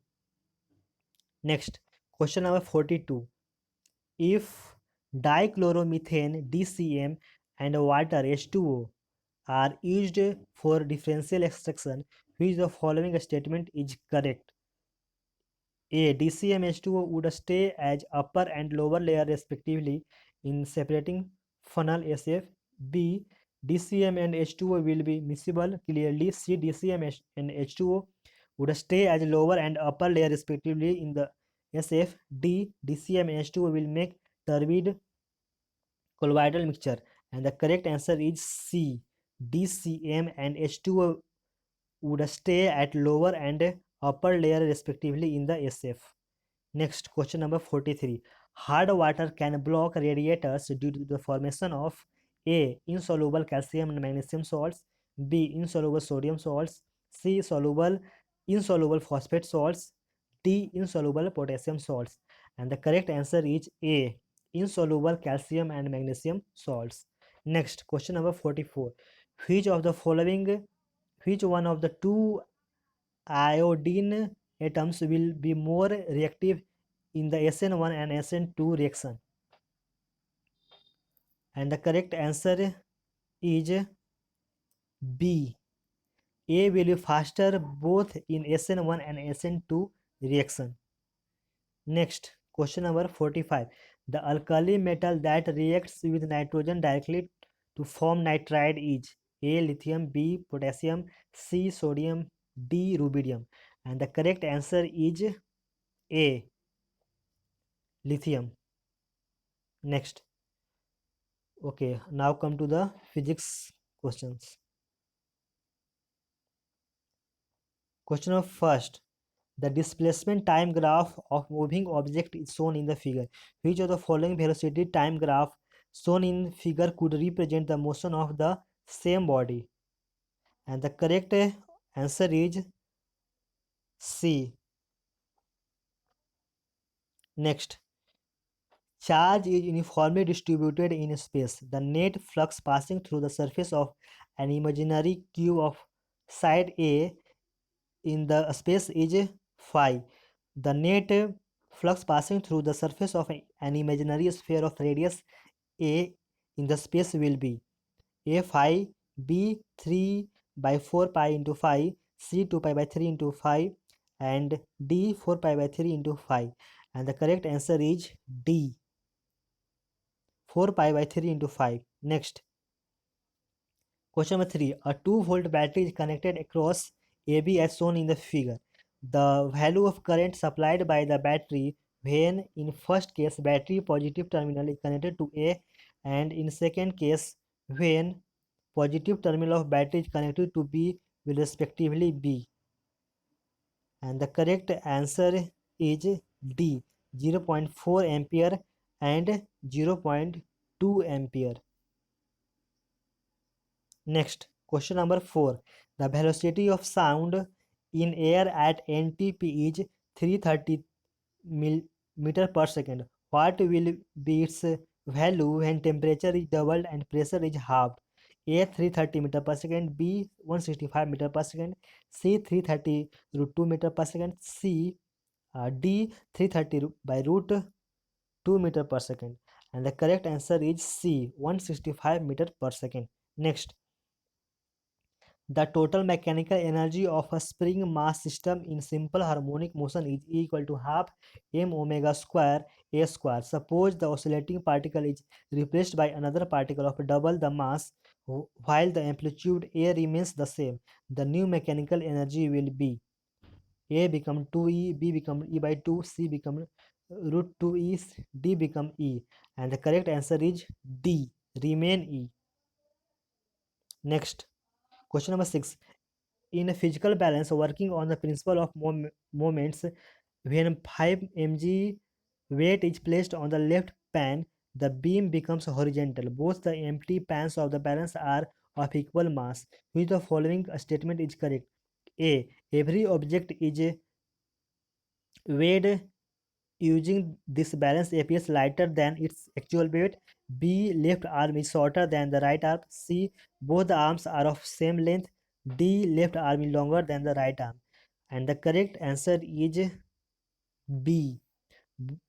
Next, question number 42. If dichloromethane DCM and water H2O are used for differential extraction, which the following statement is correct? A. DCmH2O would stay as upper and lower layer respectively in separating funnel SF. B. DCM and H2O will be miscible clearly. C. DCM and H2O would stay as lower and upper layer respectively in the SF. D. DCM and H2O will make turbid colloidal mixture. And the correct answer is C. DCM and H2O would stay at lower and upper layer respectively in the SF. Next, question number 43. Hard water can block radiators due to the formation of A. Insoluble calcium and magnesium salts, B. Insoluble sodium salts, C. Insoluble phosphate salts, D. Insoluble potassium salts. And the correct answer is A. Insoluble calcium and magnesium salts. Next, question number 44. Which of the following, which one of the two iodine atoms will be more reactive in the SN1 and SN2 reaction? And the correct answer is B. A will be faster both in SN1 and SN2 reaction. Next, question number 45. The alkali metal that reacts with nitrogen directly to form nitride is A. Lithium, B. Potassium, C. Sodium, D. Rubidium. And the correct answer is A. Lithium. Next. Okay, now come to the physics questions. Question of first. The displacement time graph of moving object is shown in the figure. Which of the following velocity time graph shown in figure could represent the motion of the same body? And the correct answer is C. Next. Charge is uniformly distributed in space. The net flux passing through the surface of an imaginary cube of side A in the space is phi. The net flux passing through the surface of an imaginary sphere of radius A in the space will be A 5, B 3 by 4 pi into 5, C 2 pi by 3 into 5, and D 4 pi by 3 into 5. And the correct answer is D, 4 pi by 3 into 5. Next, question number 3. A 2-volt battery is connected across AB as shown in the figure. The value of current supplied by the battery when in first case battery positive terminal is connected to A, and in second case when positive terminal of battery is connected to B will respectively be. And the correct answer is D, 0.4 ampere and 0.2 ampere. Next, question number 4. The velocity of sound in air at NTP is 330 meter per second. What will be its value when temperature is doubled and pressure is halved? A 330 meter per second, B 165 meter per second, C 330 root 2 meter per second, D 330 by root 2 meter per second. And the correct answer is C, 165 meter per second. Next, the total mechanical energy of a spring mass system in simple harmonic motion is equal to half m omega square a square. Suppose the oscillating particle is replaced by another particle of double the mass while the amplitude a remains the same. The new mechanical energy will be a become 2e, b become e by 2, c become root 2e, d become e. And the correct answer is D, remain e. Next, question number 6. In a physical balance working on the principle of moments, when 5 mg weight is placed on the left pan, the beam becomes horizontal. Both the empty pans of the balance are of equal mass. Which the following statement is correct? A. Every object is weighed using this balance appears lighter than its actual weight. B. Left arm is shorter than the right arm. C. Both the arms are of same length. D. Left arm is longer than the right arm. And the correct answer is B.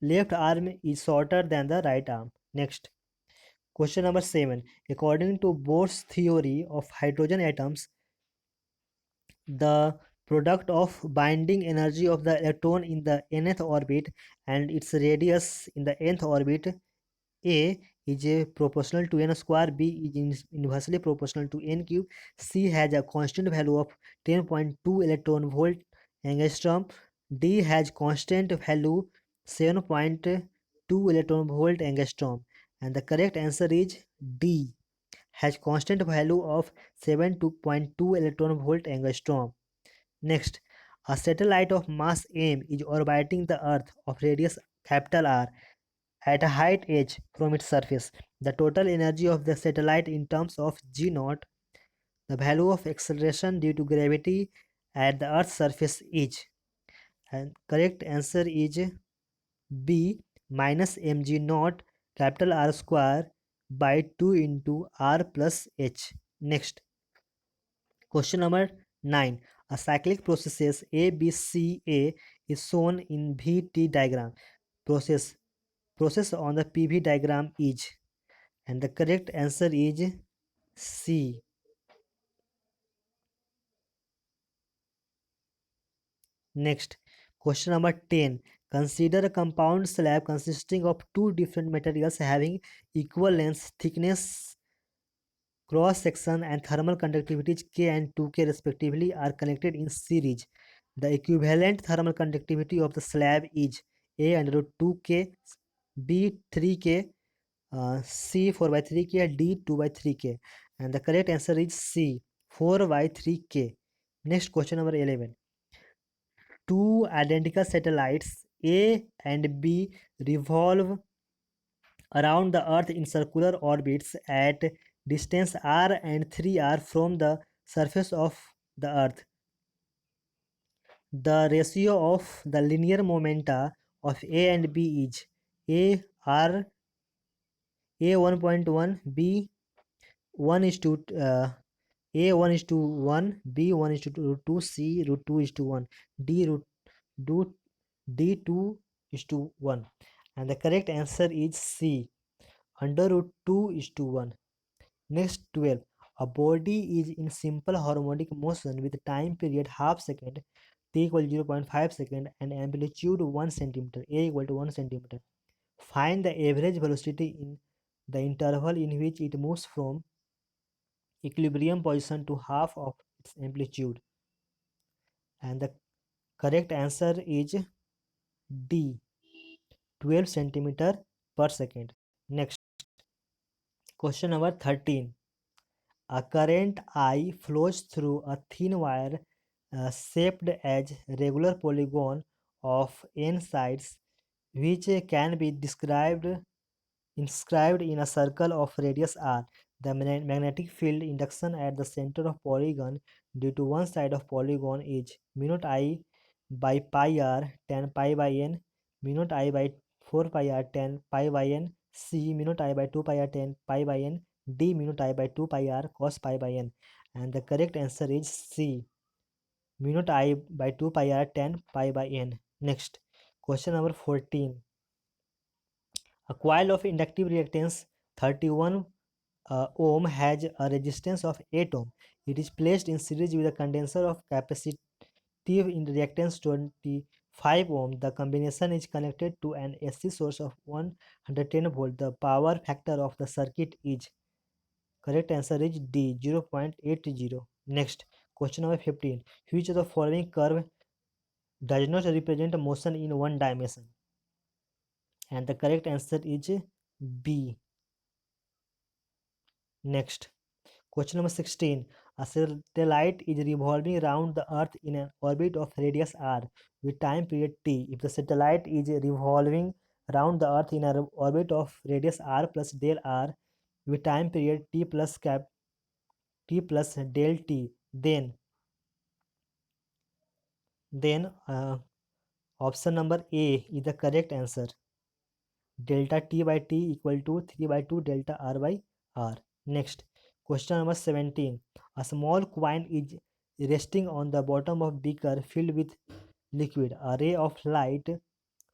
Left arm is shorter than the right arm. Next, question number 7. According to Bohr's theory of hydrogen atoms, the product of binding energy of the electron in the nth orbit and its radius in the nth orbit, A is proportional to n square, B is inversely proportional to n cube, C has a constant value of 10.2 electron volt angstrom, D has constant value 7.2 electron volt angstrom. And the correct answer is D, has constant value of 7.2 electron volt angstrom. Next, a satellite of mass m is orbiting the earth of radius capital R at a height h from its surface. The total energy of the satellite in terms of g naught, the value of acceleration due to gravity at the earth's surface is, and correct answer is B, minus mg naught capital R square by 2 into R plus h. Next, question number 9. A cyclic process ABCA is shown in VT diagram. Process on the PV diagram is, and the correct answer is C. Next, question number 10. Consider a compound slab consisting of two different materials having equal length, thickness, cross section, and thermal conductivities K and 2K respectively are connected in series. The equivalent thermal conductivity of the slab is A under root 2K, B 3K, C 4 by 3K, D 2 by 3K. And the correct answer is C, 4 by 3K. Next, question number 11. Two identical satellites A and B revolve around the Earth in circular orbits at distance r and 3r from the surface of the Earth. The ratio of the linear momenta of A and B is A r A 1.1, B 1 is to A 1 is to 1, B 1 is to root 2, C root 2 is to 1, root D 2 is to 1. And the correct answer is C, under root 2 is to 1. Next 12. A body is in simple harmonic motion with time period half second, t equal 0.5 second and amplitude 1 centimeter, a equal to 1 centimeter. Find the average velocity in the interval in which it moves from equilibrium position to half of its amplitude. And the correct answer is D, 12 centimeter per second. Next, question number 13. A current I flows through a thin wire shaped as regular polygon of n sides, which can be inscribed in a circle of radius r. The magnetic field induction at the center of polygon due to one side of polygon is mu naught I by pi r tan pi by n, mu naught I by 4 pi r tan pi by n, c mu naught I by 2 pi r tan pi by n, d mu naught I by 2 pi r cos pi by n. And the correct answer is C, mu naught I by 2 pi r tan pi by n. Next, question number 14. A coil of inductive reactance 31 ohm has a resistance of 8 ohm. It is placed in series with a condenser of capacitive in reactance 25 ohm. The combination is connected to an AC source of 110 volt. The power factor of the circuit is, correct answer is D, 0.80. Next, question number 15. Which of the following curve does not represent motion in one dimension? And the correct answer is B. Next, question number 16. A satellite is revolving around the Earth in an orbit of radius r with time period t. If the satellite is revolving around the Earth in an orbit of radius r plus del r with time period t plus cap t plus del t, then option number A is the correct answer. Delta t by t equal to 3 by 2 delta r by r. Next, question number 17. A small coin is resting on the bottom of beaker filled with liquid. A ray of light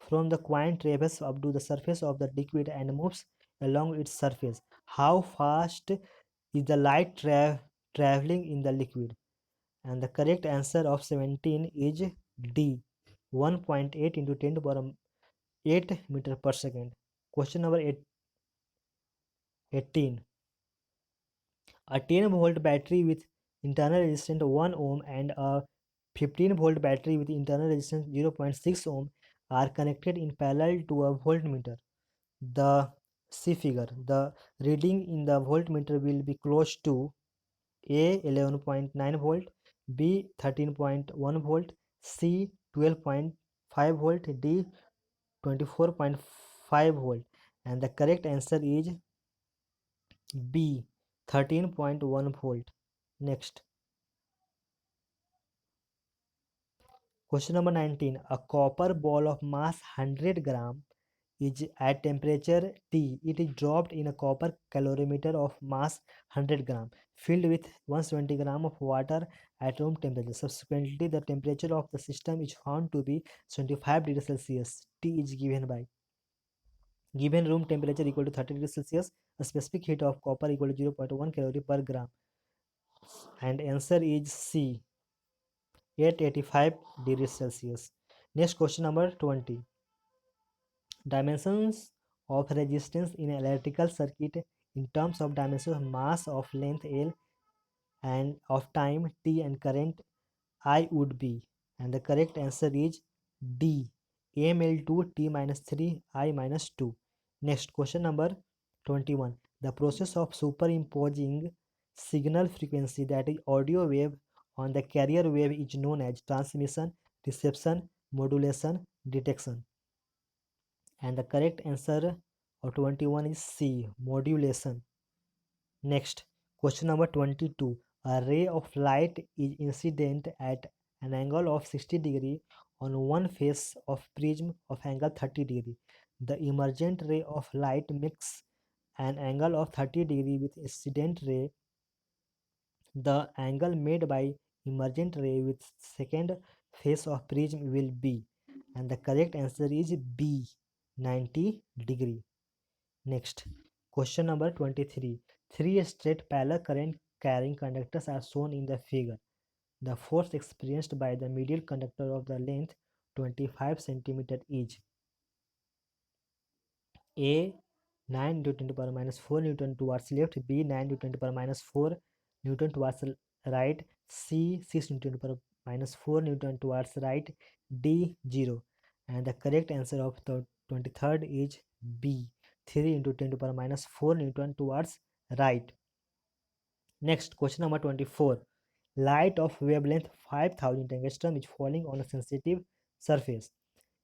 from the coin travels up to the surface of the liquid and moves along its surface. How fast is the light traveling in the liquid? And the correct answer of 17 is D, 1.8 into 10 to the power 8 meter per second. Question number 18. A 10 volt battery with internal resistance 1 ohm and a 15 volt battery with internal resistance 0.6 ohm are connected in parallel to a voltmeter. The C figure. The reading in the voltmeter will be close to A 11.9 volt, B 13.1 volt, C 12.5 volt, D 24.5 volt. And the correct answer is B, 13.1 volt. Next, question number 19. A copper ball of mass 100 gram is at temperature T. It is dropped in a copper calorimeter of mass 100 gram filled with 170 gram of water at room temperature. Subsequently, the temperature of the system is found to be 25 degrees Celsius. T is given room temperature equal to 30 degrees Celsius. A specific heat of copper equal to 0.1 calorie per gram. And answer is C, 885 degrees Celsius. Next, question number 20. Dimensions of resistance in an electrical circuit in terms of dimensions of mass of length L and of time T and current I would be. And the correct answer is D, ml2 T minus 3 I minus 2. Next, question number 21. The process of superimposing signal frequency, that is audio wave, on the carrier wave is known as transmission, reception, modulation, detection. And the correct answer of 21 is C, modulation. Next, question number 22. A ray of light is incident at an angle of 60 degree on one face of prism of angle 30 degree. The emergent ray of light makes an angle of 30 degree with incident ray. The angle made by emergent ray with second face of prism will be, and the correct answer is B, 90 degree. Next, Question number 23. Three straight parallel current carrying conductors are shown in the figure. The force experienced by the medial conductor of the length 25 cm each. A 9 into 10 to the power minus 4 Newton towards left, B 9 into 10 to the power minus 4 Newton towards right, C 6 into 10 to the power minus 4 Newton towards right, D 0. And the correct answer of the 23rd is B 3 into 10 to the power minus 4 Newton towards right. Next, question number 24. Light of wavelength 5000 angstrom is falling on a sensitive surface.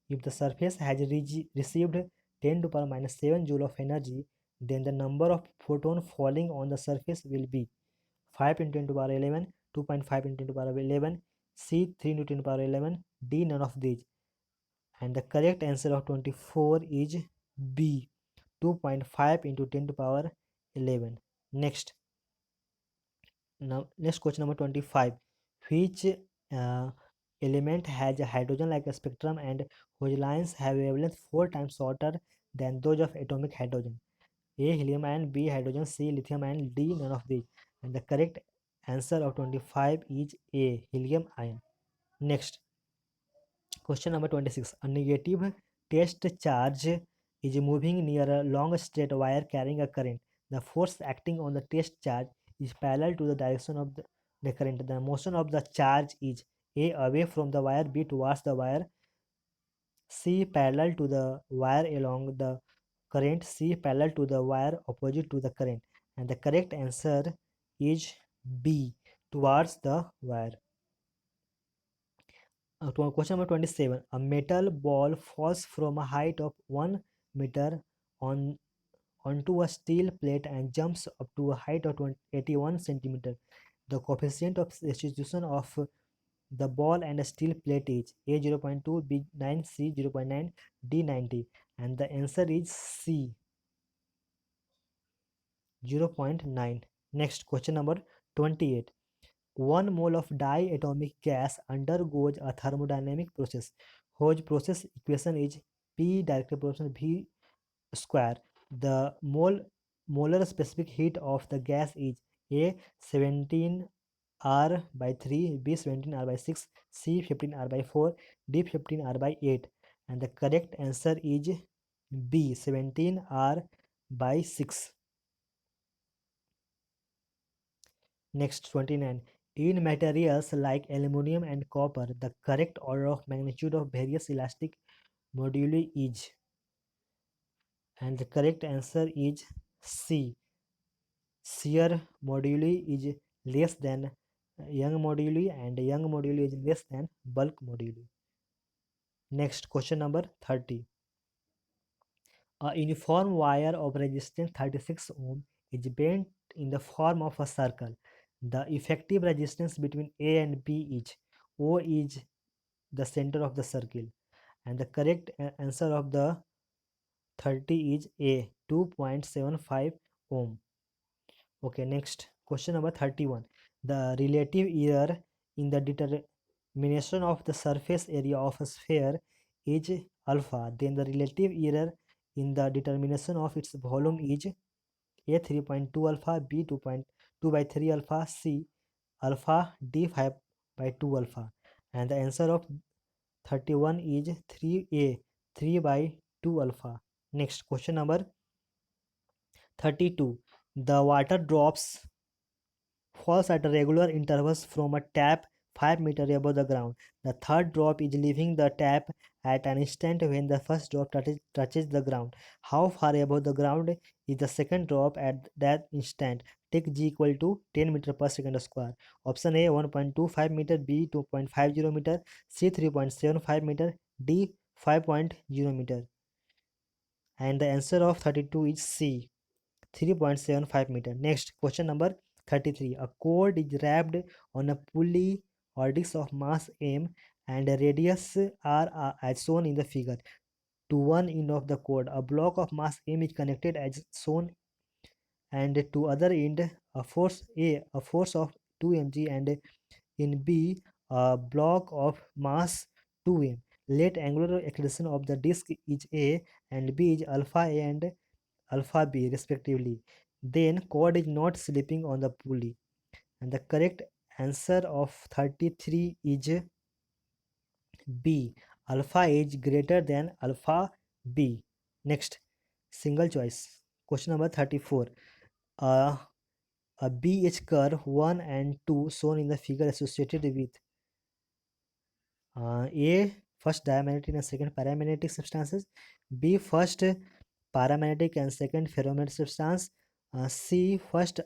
If the surface has received 10 to the power minus 7 joule of energy, then the number of photons falling on the surface will be 5 into 10 to the power 11, 2.5 into 10 to the power 11, C 3 into 10 to the power 11, D none of these. And the correct answer of 24 is B 2.5 into 10 to the power 11. Next question number 25. Which uh, element has a hydrogen like a spectrum and whose lines have wavelength 4 times shorter than those of atomic hydrogen? A helium ion, B hydrogen, C lithium ion, D none of these. And the correct answer of 25 is A helium ion. Next, question number 26. A negative test charge is moving near a long straight wire carrying a current. The force acting on the test charge is parallel to the direction of the current. The motion of the charge is A away from the wire, B towards the wire, C parallel to the wire along the current, C parallel to the wire opposite to the current. And the correct answer is B towards the wire. Question number 27. A metal ball falls from a height of 1 meter on onto a steel plate and jumps up to a height of 81 centimeter. The coefficient of restitution of the ball and a steel plate is A 0.2, B 9, C 0.9, D 90. And the answer is C 0.9. Next, question number 28. 1 mole of diatomic gas undergoes a thermodynamic process whose process equation is P directly proportional V square. The molar specific heat of the gas is A 17 R by 3, B 17 R by 6, C 15 R by 4, D 15 R by 8. And the correct answer is B 17 R by 6. Next, 29. In materials like aluminum and copper, the correct order of magnitude of various elastic moduli is. And the correct answer is C. Shear moduli is less than young moduli and young moduli is less than bulk moduli. Next, question number 30. A uniform wire of resistance 36 ohm is bent in the form of a circle. The effective resistance between A and B is O is the center of the circle. And the correct answer of the 30 is A 2.75 ohm. Okay, next question number 31. The relative error in the determination of the surface area of a sphere is alpha. Then the relative error in the determination of its volume is A 3.2 alpha, B 2.2 by 3 alpha, C alpha, D 5 by 2 alpha. And the answer of 31 is 3A 3 by 2 alpha. Next question number 32. The water drops falls at regular intervals from a tap 5 meters above the ground. The third drop is leaving the tap at an instant when the first drop touches the ground. How far above the ground is the second drop at that instant? Take G equal to 10 meter per second square. Option A 1.25 meter, B 2.50 meter, C 3.75 meter, D 5.0 meter. And the answer of 32 is C 3.75 meter. Next, question number 33. A cord is wrapped on a pulley or disc of mass m and a radius r as shown in the figure. To one end of the cord, a block of mass m is connected as shown, and to other end, a force of 2 mg, and in B, a block of mass 2m. Let angular acceleration of the disc is a, and b is alpha a, and alpha B respectively. Then cord is not slipping on the pulley. And the correct answer of 33 is B. Alpha is greater than alpha B. Next, single choice. Question number 34. Uh, a BH curve 1 and 2 shown in the figure associated with A. First diamagnetic and second paramagnetic substances. B. First paramagnetic and second ferromagnetic substance. C. First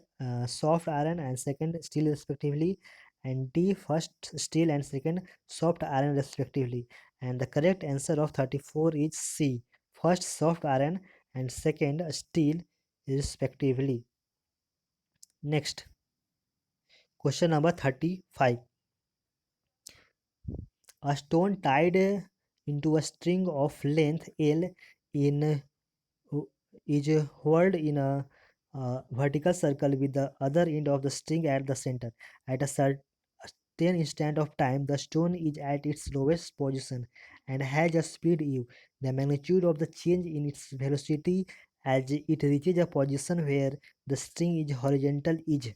soft iron and second steel respectively. And D. First steel and second soft iron respectively. And the correct answer of 34 is C. First soft iron and second steel respectively. Next, question number 35. A stone tied into a string of length L in is whirled in a vertical circle with the other end of the string at the center. At a certain instant of time, the stone is at its lowest position and has a speed u. The magnitude of the change in its velocity as it reaches a position where the string is horizontal is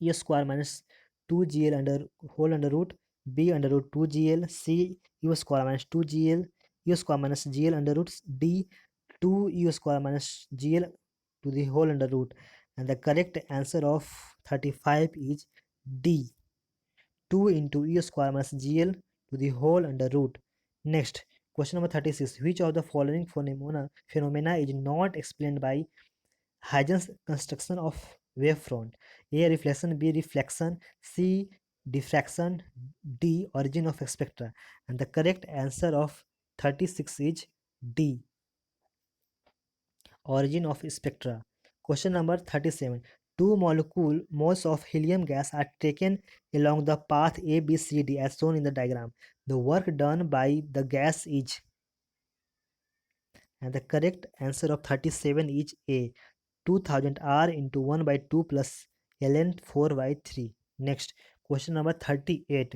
e square minus 2gl under whole under root b under root 2gl c u square minus 2gl u square minus gl under root d 2 u square minus gl to the whole under root. And the correct answer of 35 is D. 2 into e square minus gl to the whole under root. Next, question number 36. Which of the following phenomena is not explained by Huygens construction of wavefront? A. Reflection. B. Reflection. C. Diffraction. D. Origin of spectra. And the correct answer of 36 is D. Origin of spectra. Question number 37. Two moles of helium gas are taken along the path A, B, C, D as shown in the diagram. The work done by the gas is, and the correct answer of 37 is A. 2000 R into 1 by 2 plus ln 4 by 3. Next, question number 38.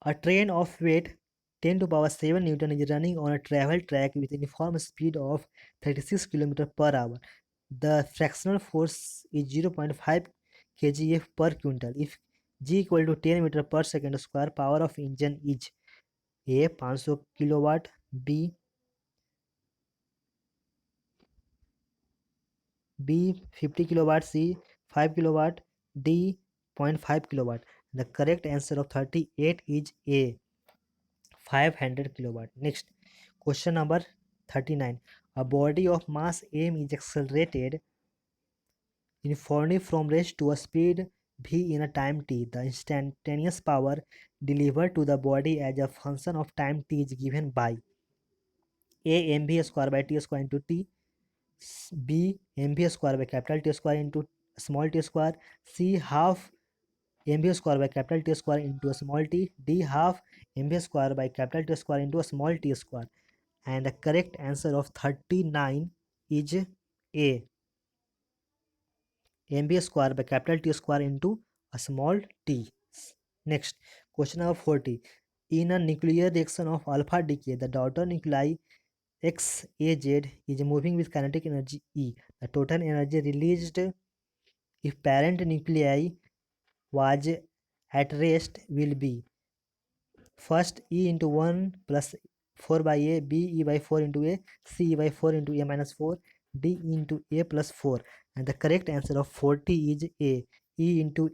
A train of weight 10 to power 7 Newton is running on a travel track with a uniform speed of 36 km per hour. The fractional force is 0.5 kgf per quintal. If g equal to 10 meter per second square, power of engine is A. 500 kilowatt, B 50 kilowatt, C 5 kilowatt, D 0.5 kilowatt. The correct answer of 38 is A. 500 kilowatt. Next, question number 39. A body of mass m is accelerated uniformly from rest to a speed v in a time t. The instantaneous power delivered to the body as a function of time t is given by A. mv square by t square into t. B. mv square by capital T square into small t square. C. Half mv square by capital T square into a small t. D. Half mv square by capital T square into a small t square. And the correct answer of 39 is A. mv square by capital T square into a small t. Next, question number 40. In a nuclear reaction of alpha decay, the daughter nuclei XAZ is moving with kinetic energy E. The total energy released if parent nuclei was at rest will be first E into 1 plus 4 by A, B E by 4 into A, C E by 4 into A minus 4, D into A plus 4. And the correct answer of 40 is A. E into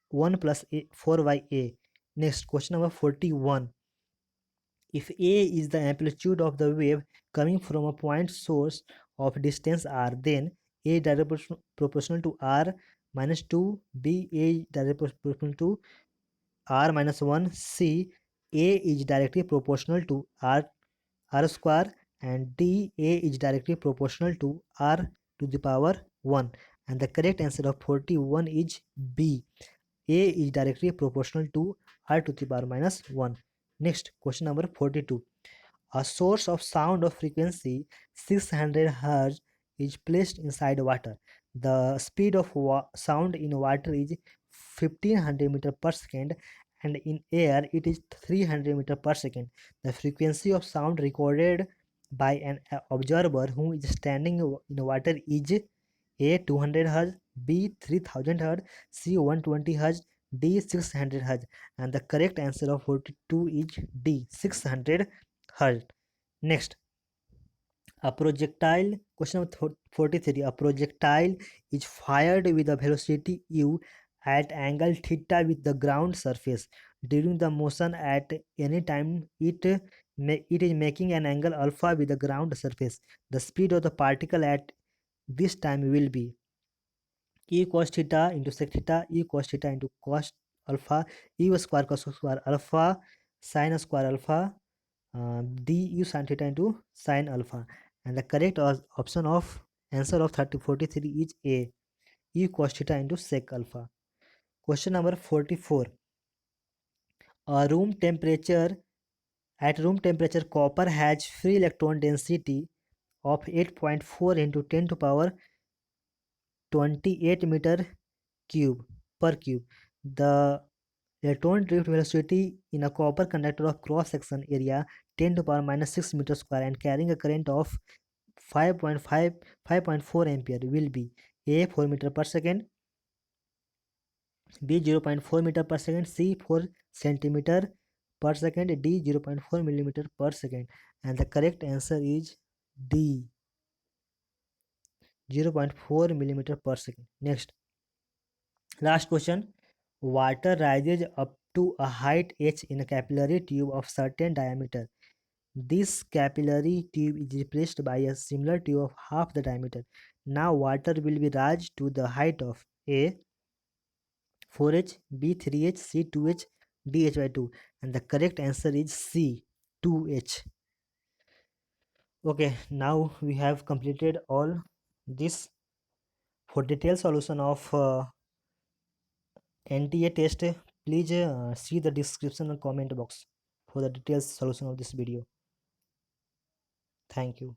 1 plus 4 by A. Next, question number 41. If A is the amplitude of the wave coming from a point source of distance r, then A directly proportional to r minus 2, B A directly proportional to r minus 1, C A is directly proportional to r square, and D A is directly proportional to r to the power 1. And the correct answer of 41 is B. A is directly proportional to r to the power minus 1. Next, question number 42. A source of sound of frequency 600 Hz is placed inside water. The speed of sound in water is 1500 meter per second, and in air it is 300 meter per second. The frequency of sound recorded by an observer who is standing in water is A 200 Hz, B 3000 Hz, C 120 Hz, D 600 Hz, and the correct answer of 42 is D 600 Hz. Next, a projectile, question number 43. A projectile is fired with a velocity u at angle theta with the ground surface. During the motion at any time, it is making an angle alpha with the ground surface. The speed of the particle at this time will be e cos theta into sec theta, e cos theta into cos alpha, e square cos square alpha, sin square alpha, du sin theta into sin alpha. And the correct option of answer of 43 is A, e cos theta into sec alpha. Question number 44. A room temperature At room temperature, copper has free electron density of 8.4 into 10 to power 28 meter cube per cube. The electron drift velocity in a copper conductor of cross section area 10 to power minus 6 meter square and carrying a current of 5.4 ampere will be A 4 meter per second, B 0.4 meter per second, C 4 centimeter per second, D 0.4 millimeter per second. And the correct answer is D 0.4 millimeter per second. Next, last question. Water rises up to a height h in a capillary tube of certain diameter. This capillary tube is replaced by a similar tube of half the diameter. Now water will be raised to the height of A 4h, B 3h, C 2h, D h by 2. And the correct answer is C 2h. Okay, now we have completed all this. For detailed solution of NTA test, please see the description and comment box for the detailed solution of this video. Thank you.